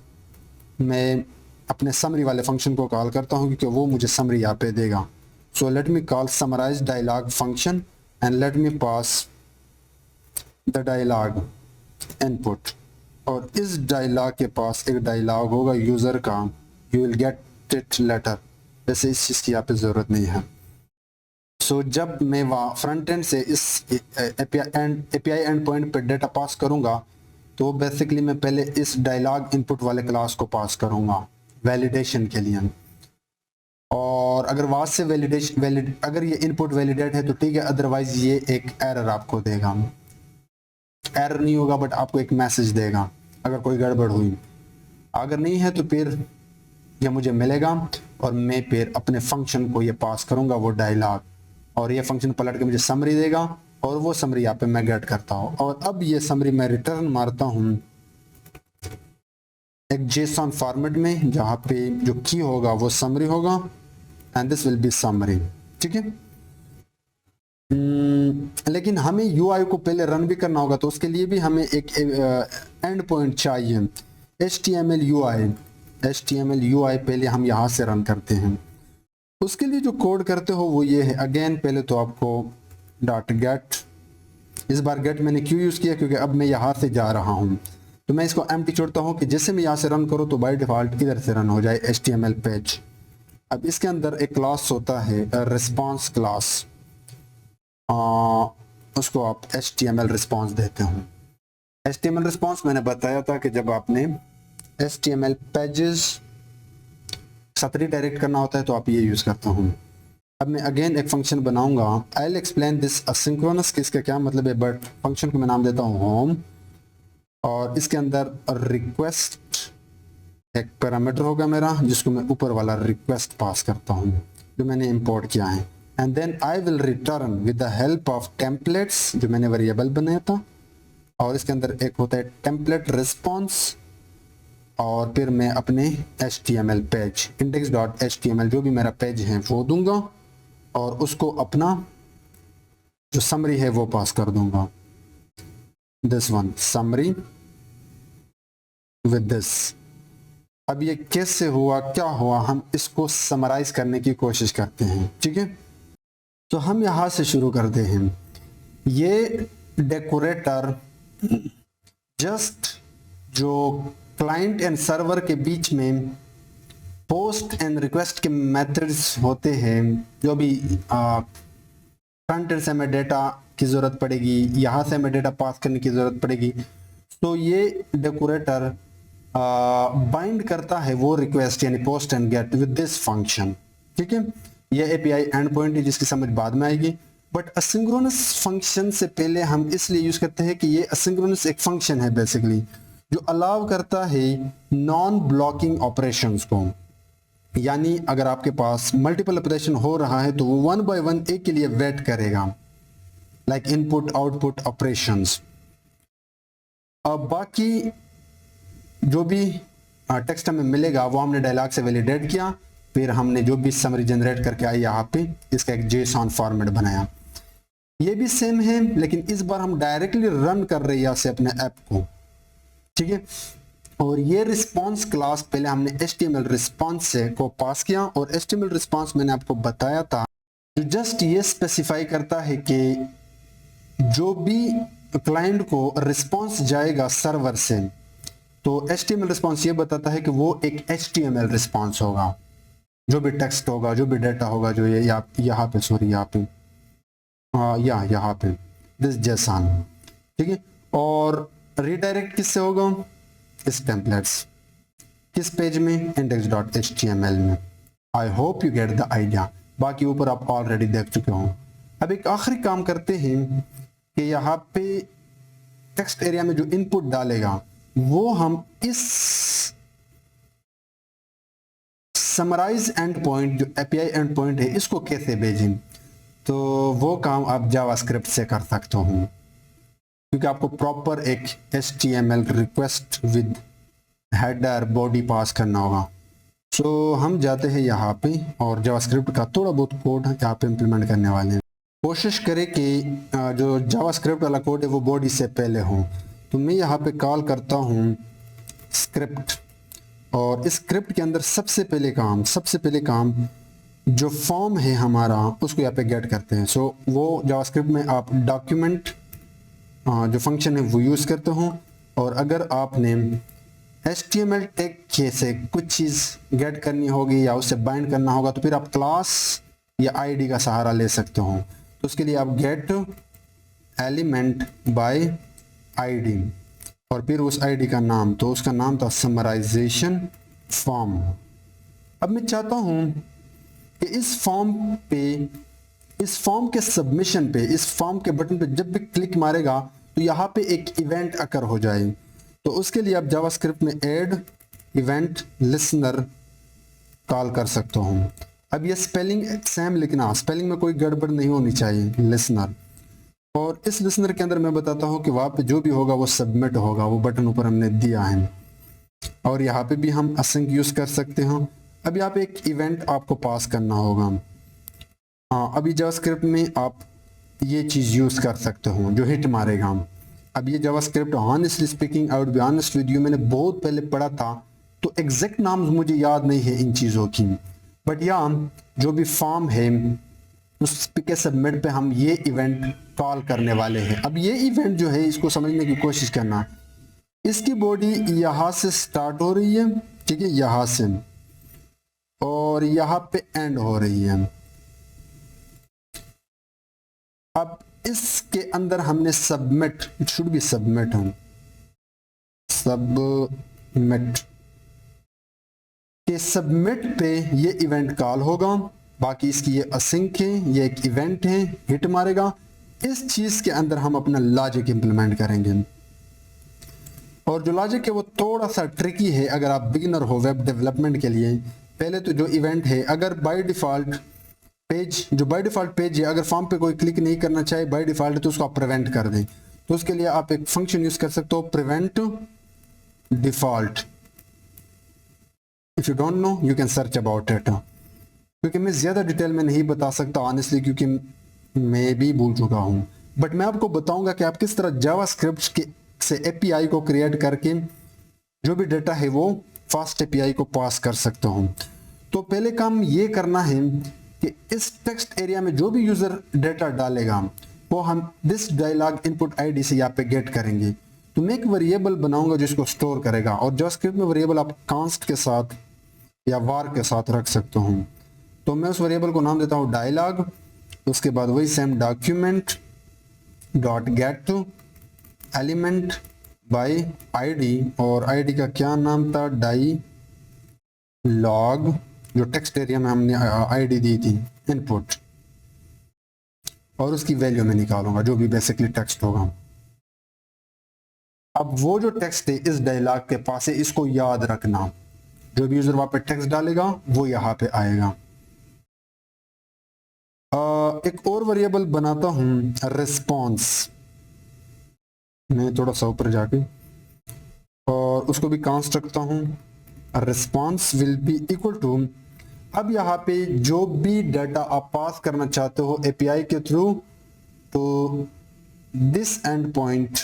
Speaker 1: मैं अपने समरी वाले फंक्शन को कॉल करता हूँ क्योंकि वो मुझे समरी यहाँ पे देगा। So let me call summarize dialogue function and let me pass the dialogue input. और इस डायलॉग के पास एक डायलॉग होगा यूज़र का, you will get it later. वैसे इस चीज़ की यहाँ पे ज़रूरत नहीं है। सो जब मैं वहाँ फ्रंट एंड से इस एपीआई एंड पॉइंट पे डेटा पास करूँगा तो बेसिकली मैं पहले इस डायलॉग इनपुट वाले क्लास को पास करूँगा वैलिडेशन के लिए। और अगर वहाँ से अगर ये इनपुट वैलिडेट है तो ठीक है, अदरवाइज ये एक एरर आपको देगा। एरर नहीं होगा बट आपको एक मैसेज देगा अगर कोई गड़बड़ हुई। अगर नहीं है तो फिर ये मुझे मिलेगा और मैं फिर अपने फंक्शन को ये पास करूँगा वो डायलॉग, और ये फंक्शन पलट के मुझे समरी देगा और वो समरी यहाँ पे मैं गेट करता हूँ। और अब ये समरी मैं रिटर्न मारता हूँ एक जेसन फॉर्मेट में जहाँ पे जो की होगा वो समरी होगा and this will be summary. ठीक है। लेकिन हमें यूआई को पहले रन भी करना होगा तो उसके लिए भी हमें एक एंड पॉइंट चाहिए। HTML UI पहले हम यहाँ से रन करते हैं। उसके लिए जो कोड करते हो वो ये है। अगेन पहले तो आपको डॉट गेट, इस बार गेट मैंने क्यों यूज़ किया क्योंकि अब मैं यहाँ से जा रहा हूँ तो मैं इसको एम्प्टी छोड़ता हूँ कि जैसे मैं यहाँ से रन करूँ तो बाय डिफ़ॉल्ट इधर से रन हो जाए HTML पेज। अब इसके अंदर एक क्लास होता है रिस्पॉन्स क्लास, उसको आप HTML रिस्पॉन्स देते हो। HTML रिस्पॉन्स मैंने बताया था कि जब आपने HTML पेजेस साथ रिडायरेक्ट करना होता है तो आप ये यूज़ करता हूँ। अब मैं अगेन एक फंक्शन बनाऊंगा। I will explain this asynchronous कि इसका क्या मतलब है, बट फंक्शन को मैं नाम देता हूँ होम। और इसके अंदर रिक्वेस्ट एक पैरामीटर होगा मेरा जिसको मैं ऊपर वाला रिक्वेस्ट पास करता हूँ जो मैंने इंपोर्ट किया है। And then I will return with the help of templates जो मैंने वेरिएबल बनाया था। और इसके अंदर एक होता है टेम्पलेट रिस्पॉन्स। और फिर मैं अपने HTML पेज index.html जो भी मेरा पेज है वो दूंगा और उसको अपना जो समरी है वो पास कर दूंगा, this one summary with this. अब ये कैसे हुआ, क्या हुआ, हम इसको समराइज करने की कोशिश करते हैं। ठीक है, तो हम यहां से शुरू करते हैं। ये डेकोरेटर जस्ट जो क्लाइंट एंड सर्वर के बीच में पोस्ट एंड रिक्वेस्ट के मेथड्स होते हैं, जो भी फ्रंट एंड से हमें डेटा की ज़रूरत पड़ेगी, यहाँ से हमें डेटा पास करने की ज़रूरत पड़ेगी, तो ये डेकोरेटर बाइंड करता है वो रिक्वेस्ट यानी post and get with this function. ठीक है, ये एपीआई एंड पॉइंट है जिसकी समझ बाद में आएगी। बट असिंक्रोनस फंक्शन से पहले हम इसलिए यूज करते हैं कि ये असिंक्रोनस एक फंक्शन है बेसिकली जो अलाउ करता है नॉन ब्लॉकिंग ऑपरेशंस को। यानी अगर आपके पास मल्टीपल ऑपरेशन हो रहा है तो वो वन बाय वन एक के लिए वेट करेगा, लाइक इनपुट आउटपुट ऑपरेशंस। अब बाकी जो भी टेक्स्ट हमें मिलेगा वो हमने डायलॉग से वैलिडेट किया, फिर हमने जो भी समरी जनरेट करके आई यहाँ पे इसका एक जेसन फॉर्मेट बनाया। ये भी सेम है लेकिन इस बार हम डायरेक्टली रन कर रहे हैं यहाँ से अपने ऐप को। ठीक है, और ये रिस्पॉन्स क्लास पहले हमने HTML रिस्पॉन्स से को पास किया और HTML रिस्पॉन्स मैंने आपको बताया था जो जस्ट ये स्पेसिफाई करता है कि जो भी क्लाइंट को रिस्पॉन्स जाएगा सर्वर से तो HTML रिस्पॉन्स ये बताता है कि वो एक HTML रिस्पॉन्स होगा, जो भी टेक्स्ट होगा, जो भी डेटा होगा, जो ये यहाँ पे सॉरी यहाँ पे यहाँ पे दिस जेसन। ठीक है, और रिडायरेक्ट किससे होगा, इस टेम्पलेट्स किस पेज में, index.html में। आई hope you get the idea. बाकी ऊपर आप ऑलरेडी देख चुके हो। अब एक आखिरी काम करते हैं कि यहाँ पे टेक्स्ट एरिया में जो इनपुट डालेगा वो हम इस समराइज एंड पॉइंट, जो एपीआई एंड पॉइंट है, इसको कैसे भेजें। तो वो काम आप जावास्क्रिप्ट से कर सकते हो, क्योंकि आपको प्रॉपर एक HTML request with header body pass करना होगा। सो हम जाते हैं यहाँ पे और जावास्क्रिप्ट का थोड़ा बहुत कोड यहाँ पे इम्प्लीमेंट करने वाले हैं। कोशिश करें कि जो जावास्क्रिप्ट वाला कोड है वो बॉडी से पहले हो। तो मैं यहाँ पे कॉल करता हूँ स्क्रिप्ट, और इस स्क्रिप्ट के अंदर सबसे पहले काम जो फॉर्म है हमारा उसको यहाँ पे गेट करते हैं। सो वो जावास्क्रिप्ट में आप डॉक्यूमेंट जो फंक्शन है वो यूज़ करते हो, और अगर आपने HTML टैग के से कुछ चीज़ गेट करनी होगी या उससे बाइंड करना होगा तो फिर आप क्लास या ID का सहारा ले सकते हो। तो उसके लिए आप गेट एलिमेंट बाय ID और फिर उस ID का नाम, तो उसका नाम था समराइजेशन फॉर्म। अब मैं चाहता हूँ कि इस फॉर्म के सबमिशन पे, इस फॉर्म के बटन पे जब भी क्लिक मारेगा तो यहाँ पे एक इवेंट अकर हो जाए। तो उसके लिए आप जावास्क्रिप्ट में ऐड इवेंट लिसनर कॉल कर सकते हो। अब ये स्पेलिंग सेम लिखना, स्पेलिंग में कोई गड़बड़ नहीं होनी चाहिए, लिसनर। और इस लिसनर के अंदर मैं बताता हूँ कि वहाँ पे जो भी होगा वो सबमिट होगा, वो बटन ऊपर हमने दिया है। और यहाँ पे भी हम असिंक यूज़ कर सकते हैं। अब यहाँ पे एक इवेंट आपको पास करना होगा। हाँ, अभी जावास्क्रिप्ट में आप ये चीज़ यूज़ कर सकते हो जो हिट मारेगा। अब ये JavaScript honestly speaking, I would be honest with you, मैंने बहुत पहले पढ़ा था तो एग्जैक्ट नाम मुझे याद नहीं है इन चीज़ों की, बट यहाँ जो भी फॉर्म है उस के सबमिट पे हम ये इवेंट कॉल करने वाले हैं। अब ये इवेंट जो है इसको समझने की कोशिश करना। इसकी बॉडी यहाँ से स्टार्ट हो रही है, ठीक है, यहाँ से, और यहाँ पे एंड हो रही है। अब इसके अंदर हमने submit, it should B submit, हम सबमिट के सबमिट पे ये इवेंट कॉल होगा। बाकी इसकी ये असिंक है, ये एक इवेंट है, हिट मारेगा। इस चीज के अंदर हम अपना लॉजिक इंप्लीमेंट करेंगे, और जो लॉजिक है वो थोड़ा सा ट्रिकी है अगर आप बिगिनर हो वेब डेवलपमेंट के लिए। पहले तो जो इवेंट है, अगर बाय डिफॉल्ट पेज है, अगर फॉर्म पे कोई क्लिक नहीं करना चाहे बाय डिफॉल्ट तो उसको आप प्रिवेंट कर दें। तो उसके लिए आप एक फंक्शन यूज कर सकते हो, prevent default. If you don't know you can search about it, क्योंकि मैं ज़्यादा डिटेल में नहीं बता सकता ऑनेस्टली, क्योंकि मैं भी भूल चुका हूँ। बट मैं आपको बताऊंगा कि आप किस तरह जावास्क्रिप्ट के से एपीआई को क्रिएट करके जो भी डेटा है वो फास्ट एपीआई को पास कर सकते हो। तो पहले काम ये करना है कि इस टेक्स्ट एरिया में जो भी यूज़र डेटा डालेगा वो हम दिस डायलॉग इनपुट आईडी से यहाँ पे गेट करेंगे। तो मैं एक वेरिएबल बनाऊंगा जो इसको स्टोर करेगा, और जावास्क्रिप्ट में वेरिएबल आप कांस्ट के साथ या वार के साथ रख सकते हो। तो मैं उस वेरिएबल को नाम देता हूँ डायलॉग, उसके बाद वही same document dot get to element by ID, और आईडी का क्या नाम था, डायलॉग, जो टेक्स्ट एरिया में हमने आईडी दी थी इनपुट, और उसकी वैल्यू में निकालूंगा जो भी बेसिकली टेक्स्ट होगा। अब वो जो टेक्स्ट है इस डायलॉग के पास है, इसको याद रखना, जो भी यूजर वहां पे टेक्स्ट डालेगा वो यहाँ पे आएगा। एक और वेरिएबल बनाता हूँ रिस्पॉन्स, मैं थोड़ा सा ऊपर जाके, और उसको भी कांस्ट रखता हूँ। Response will be equal to, अब यहाँ पे जो भी डाटा आप पास करना चाहते हो एपीआई के थ्रू, तो दिस एंड पॉइंट,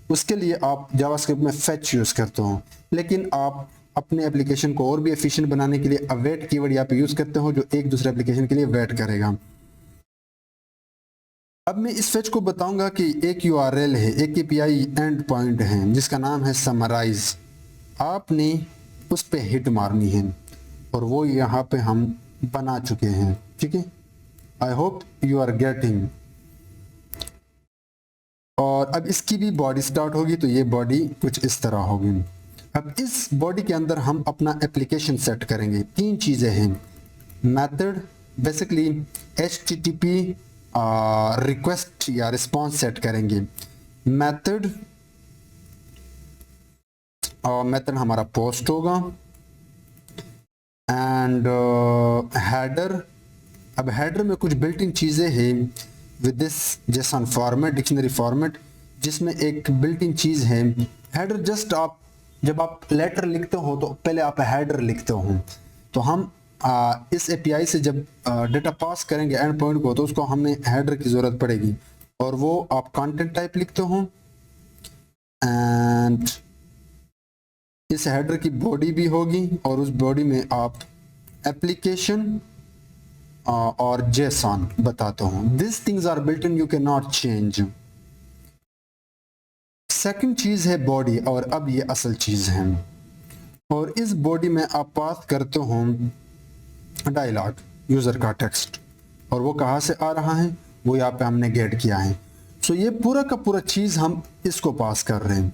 Speaker 1: उसके लिए आप जावास्क्रिप्ट में फेच यूज करते हो। लेकिन आप अपने एप्लीकेशन को और भी एफिशिएंट बनाने के लिए अवेट कीवर्ड यहाँ पे यूज करते हो, जो एक दूसरे एप्लीकेशन के लिए वेट करेगा। अब मैं इस फेच को बताऊंगा कि एक यूआरएल है, एक एपीआई एंड पॉइंट है जिसका नाम है समराइज। आपने उस पे हिट मारनी है, और वो यहाँ पे हम बना चुके हैं, ठीक है। I hope you are getting. और अब इसकी भी बॉडी स्टार्ट होगी, तो ये बॉडी कुछ इस तरह होगी। अब इस बॉडी के अंदर हम अपना एप्लीकेशन सेट करेंगे। तीन चीज़ें हैं, मेथड बेसिकली HTTP रिक्वेस्ट या रिस्पॉन्स सेट करेंगे। मेथड मेथड हमारा पोस्ट होगा एंड हेडर। अब हेडर में कुछ बिल्ट इन चीज़ें हैं with this JSON format, dictionary format, जिसमें एक बिल्ट इन चीज़ है हेडर। जस्ट आप जब आप लेटर लिखते हो तो पहले आप हेडर लिखते हो, तो हम इस एपीआई से जब डेटा पास करेंगे एंड पॉइंट को, तो उसको हमें हेडर की ज़रूरत पड़ेगी, और वो आप कंटेंट टाइप लिखते हो एंड इस हेडर की बॉडी भी होगी, और उस बॉडी में आप एप्लीकेशन और जेसन बताता हूँ। This things are built in, you can not change. Second चीज़ है बॉडी, और अब ये असल चीज़ है, और इस बॉडी में आप पास करते हो डायलॉग, यूज़र का टेक्स्ट, और वो कहाँ से आ रहा है, वो यहाँ पे हमने गेट किया है। सो ये पूरा का पूरा चीज़ हम इसको पास कर रहे हैं,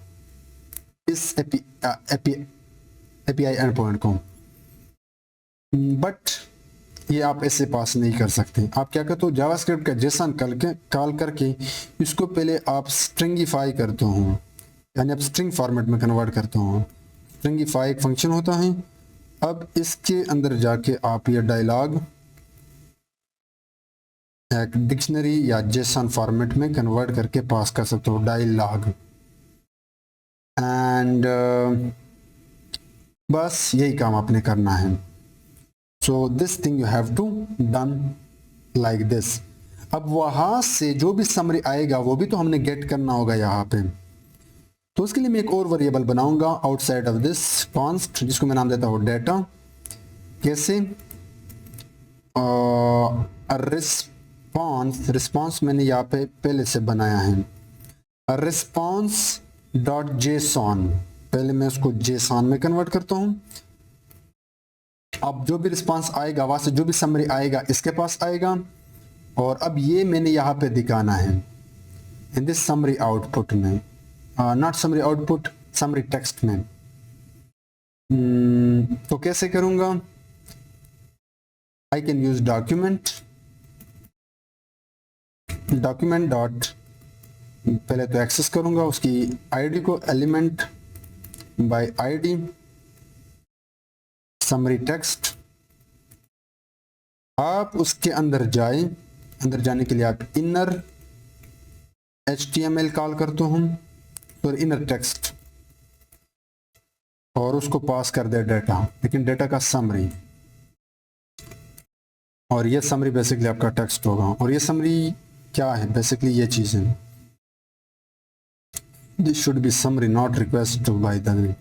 Speaker 1: इस एपीआई एंड पॉइंट को। बट ये आप ऐसे पास नहीं कर सकते। आप क्या करते हो, जावास्क्रिप्ट का जेसन कॉल करके इसको पहले आप स्ट्रिंगिफाई करते हो, यानी आप स्ट्रिंग फॉर्मेट में कन्वर्ट करते हो। स्ट्रिंगिफाई एक फंक्शन होता है। अब इसके अंदर जाके आप ये डायलॉग एक डिक्शनरी या जेसन फॉर्मेट में कन्वर्ट करके पास कर सकते हो, डायलॉग। एंड बस यही काम आपने करना है। So this thing you have to done like this. अब वहां से जो भी समरी आएगा वो भी तो हमने गेट करना होगा यहाँ पे, तो उसके लिए मैं एक और वेरिएबल बनाऊंगा आउटसाइड ऑफ दिस कॉन्स्ट, जिसको मैं नाम देता हूँ डेटा। कैसे, रिस्पॉन्स मैंने यहाँ पे पहले से बनाया है, रिस्पॉन्स डॉट जेसन। पहले मैं उसको जेसन में कन्वर्ट करता हूँ। अब जो भी रिस्पांस आएगा, वहां से जो भी समरी आएगा इसके पास आएगा, और अब ये मैंने यहाँ पे दिखाना है इन दिस समरी आउटपुट में, not summary output, summary text में। तो कैसे करूंगा, I can use document dot, पहले तो एक्सेस करूंगा उसकी आईडी को, element by ID, summary text. आप उसके अंदर जाए, अंदर जाने के लिए आप इनर HTML कॉल करते हूँ, और इनर टेक्स्ट, और उसको पास कर दे डेटा, लेकिन डेटा का समरी, और ये समरी बेसिकली आपका टेक्स्ट होगा। और ये समरी क्या है, बेसिकली ये चीज़ें, this should be summary not request by the way,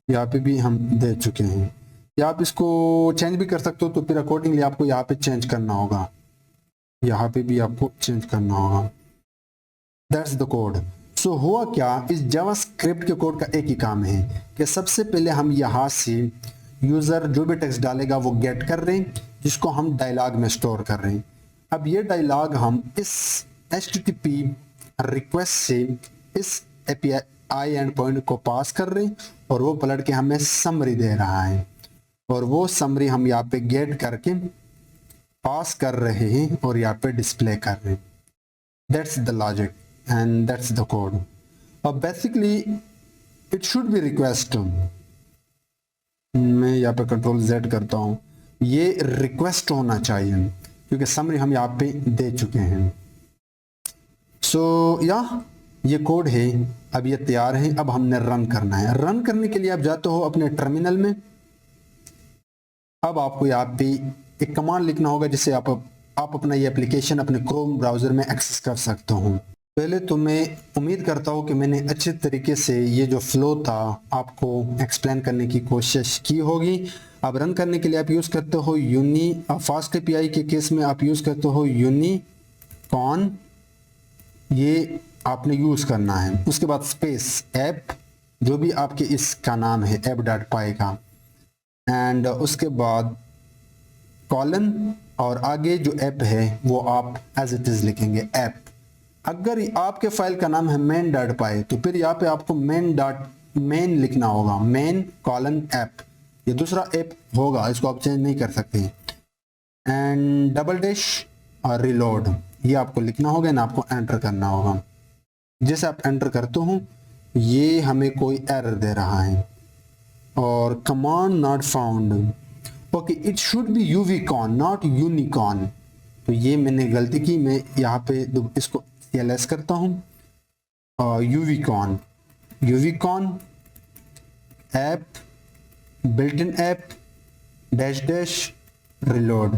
Speaker 1: यहाँ पे भी हम दे चुके हैं। या आप इसको चेंज भी कर सकते हो, तो फिर अकॉर्डिंगली आपको यहाँ पे चेंज करना होगा, यहाँ पे भी आपको चेंज करना होगा। That's the code. सो हुआ क्या, इस जावास्क्रिप्ट के कोड का एक ही काम है कि सबसे पहले हम यहाँ से यूज़र जो भी टेक्स्ट डालेगा वो गेट कर रहे हैं, जिसको हम डायलॉग में स्टोर कर रहे हैं। अब ये डायलॉग हम इस HTTP रिक्वेस्ट से इस API एंड पॉइंट को पास कर रहे हैं, और वो पलट के हमें समरी दे रहा है, और वो समरी हम यहाँ पे गेट करके पास कर रहे हैं और यहाँ पे डिस्प्ले कर रहे हैं। That's the logic and that's the code. अब basically it should be request, मैं यहाँ पे कंट्रोल Z करता हूँ, ये रिक्वेस्ट होना चाहिए क्योंकि समरी हम यहाँ पे दे चुके हैं। सो ये कोड है, अब ये तैयार है। अब हमने रन करना है। रन करने के लिए आप जाते हो अपने टर्मिनल में। अब आपको यहाँ पे एक कमांड लिखना होगा जिससे आप अपना ये एप्लीकेशन अपने क्रोम ब्राउज़र में एक्सेस कर सकते हो। पहले तो मैं उम्मीद करता हूँ कि मैंने अच्छे तरीके से ये जो फ्लो था आपको एक्सप्लेन करने की कोशिश की होगी। अब रन करने के लिए आप यूज़ करते हो फास्ट एपीआई के केस में आप यूज़ करते हो यूनिकॉर्न, ये आपने यूज़ करना है। उसके बाद स्पेस ऐप, जो भी आपके इसका नाम है app.py का, एंड उसके बाद कॉलन, और आगे जो ऐप है वो आप एज इट इज़ लिखेंगे ऐप। अगर आपके फाइल का नाम है main.py तो फिर यहाँ पे आपको main लिखना होगा, main : ऐप। ये दूसरा ऐप होगा, इसको आप चेंज नहीं कर सकते। एंड डबल डैश और रिलोड, ये आपको लिखना होगा ना, आपको एंटर करना होगा। जैसे आप एंटर करते हो ये हमें कोई एरर दे रहा है, और command not found, okay it should be Uvicorn not unicorn. तो ये मैंने गलती की, मैं यहाँ पे इसको CLS करता हूँ, Uvicorn, Uvicorn app, built in app, dash dash reload.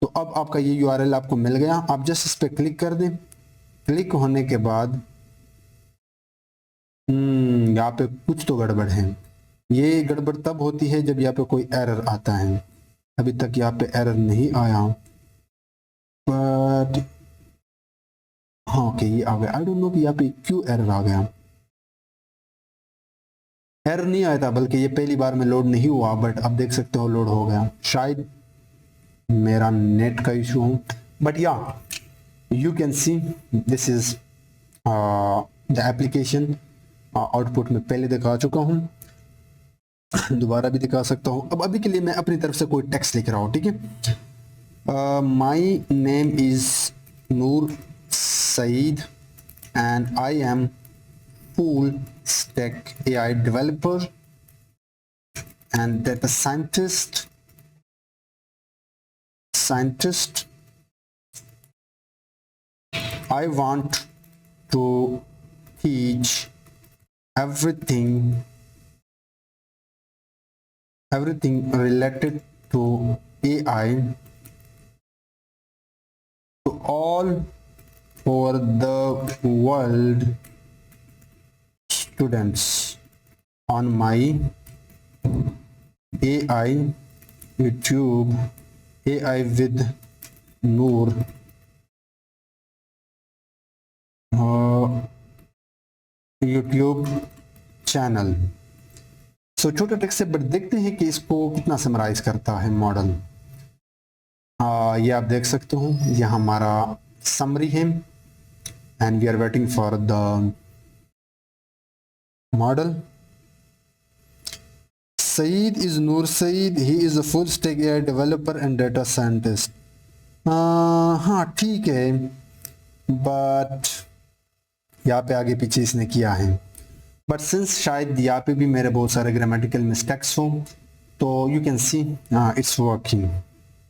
Speaker 1: तो अब आपका ये URL आपको मिल गया, आप जस्ट इस पर क्लिक कर दें। क्लिक होने के बाद यहाँ पे कुछ तो गड़बड़ है। ये गड़बड़ तब होती है जब यहाँ पे कोई एरर आता है। अभी तक यहाँ पे एरर नहीं आया, बट हाँ ओके ये आ गया। आई डोंट नो कि यहाँ पे क्यों एरर आ गया। एरर नहीं आया था, बल्कि ये पहली बार में लोड नहीं हुआ, बट अब देख सकते हो लोड हो गया। शायद मेरा नेट का इशू हो, but yeah you can see this is the application. Output में पहले दिखा चुका हूँ, दोबारा भी दिखा सकता हूँ। अब अभी के लिए मैं अपनी तरफ से कोई टेक्स्ट लिख रहा हूँ, ठीक है। My name is Noor Saeed and I am full stack AI developer and data scientist. I want to teach everything related to AI to all over the world students on my AI YouTube AI with Noor YouTube चैनल। So छोटा text है, but देखते हैं कि इसको कितना summarise करता है मॉडल। ये आप देख सकते हो, यह हमारा समरी है and we are waiting for the model. Saeed is Noor Saeed. He is a full stack AI developer and data scientist. हाँ ठीक है, बट यहाँ पे आगे पीछे इसने किया है, बट सिंस शायद यहाँ पे भी मेरे बहुत सारे ग्रामेटिकल मिस्टेक्स हों, तो you can see it's working.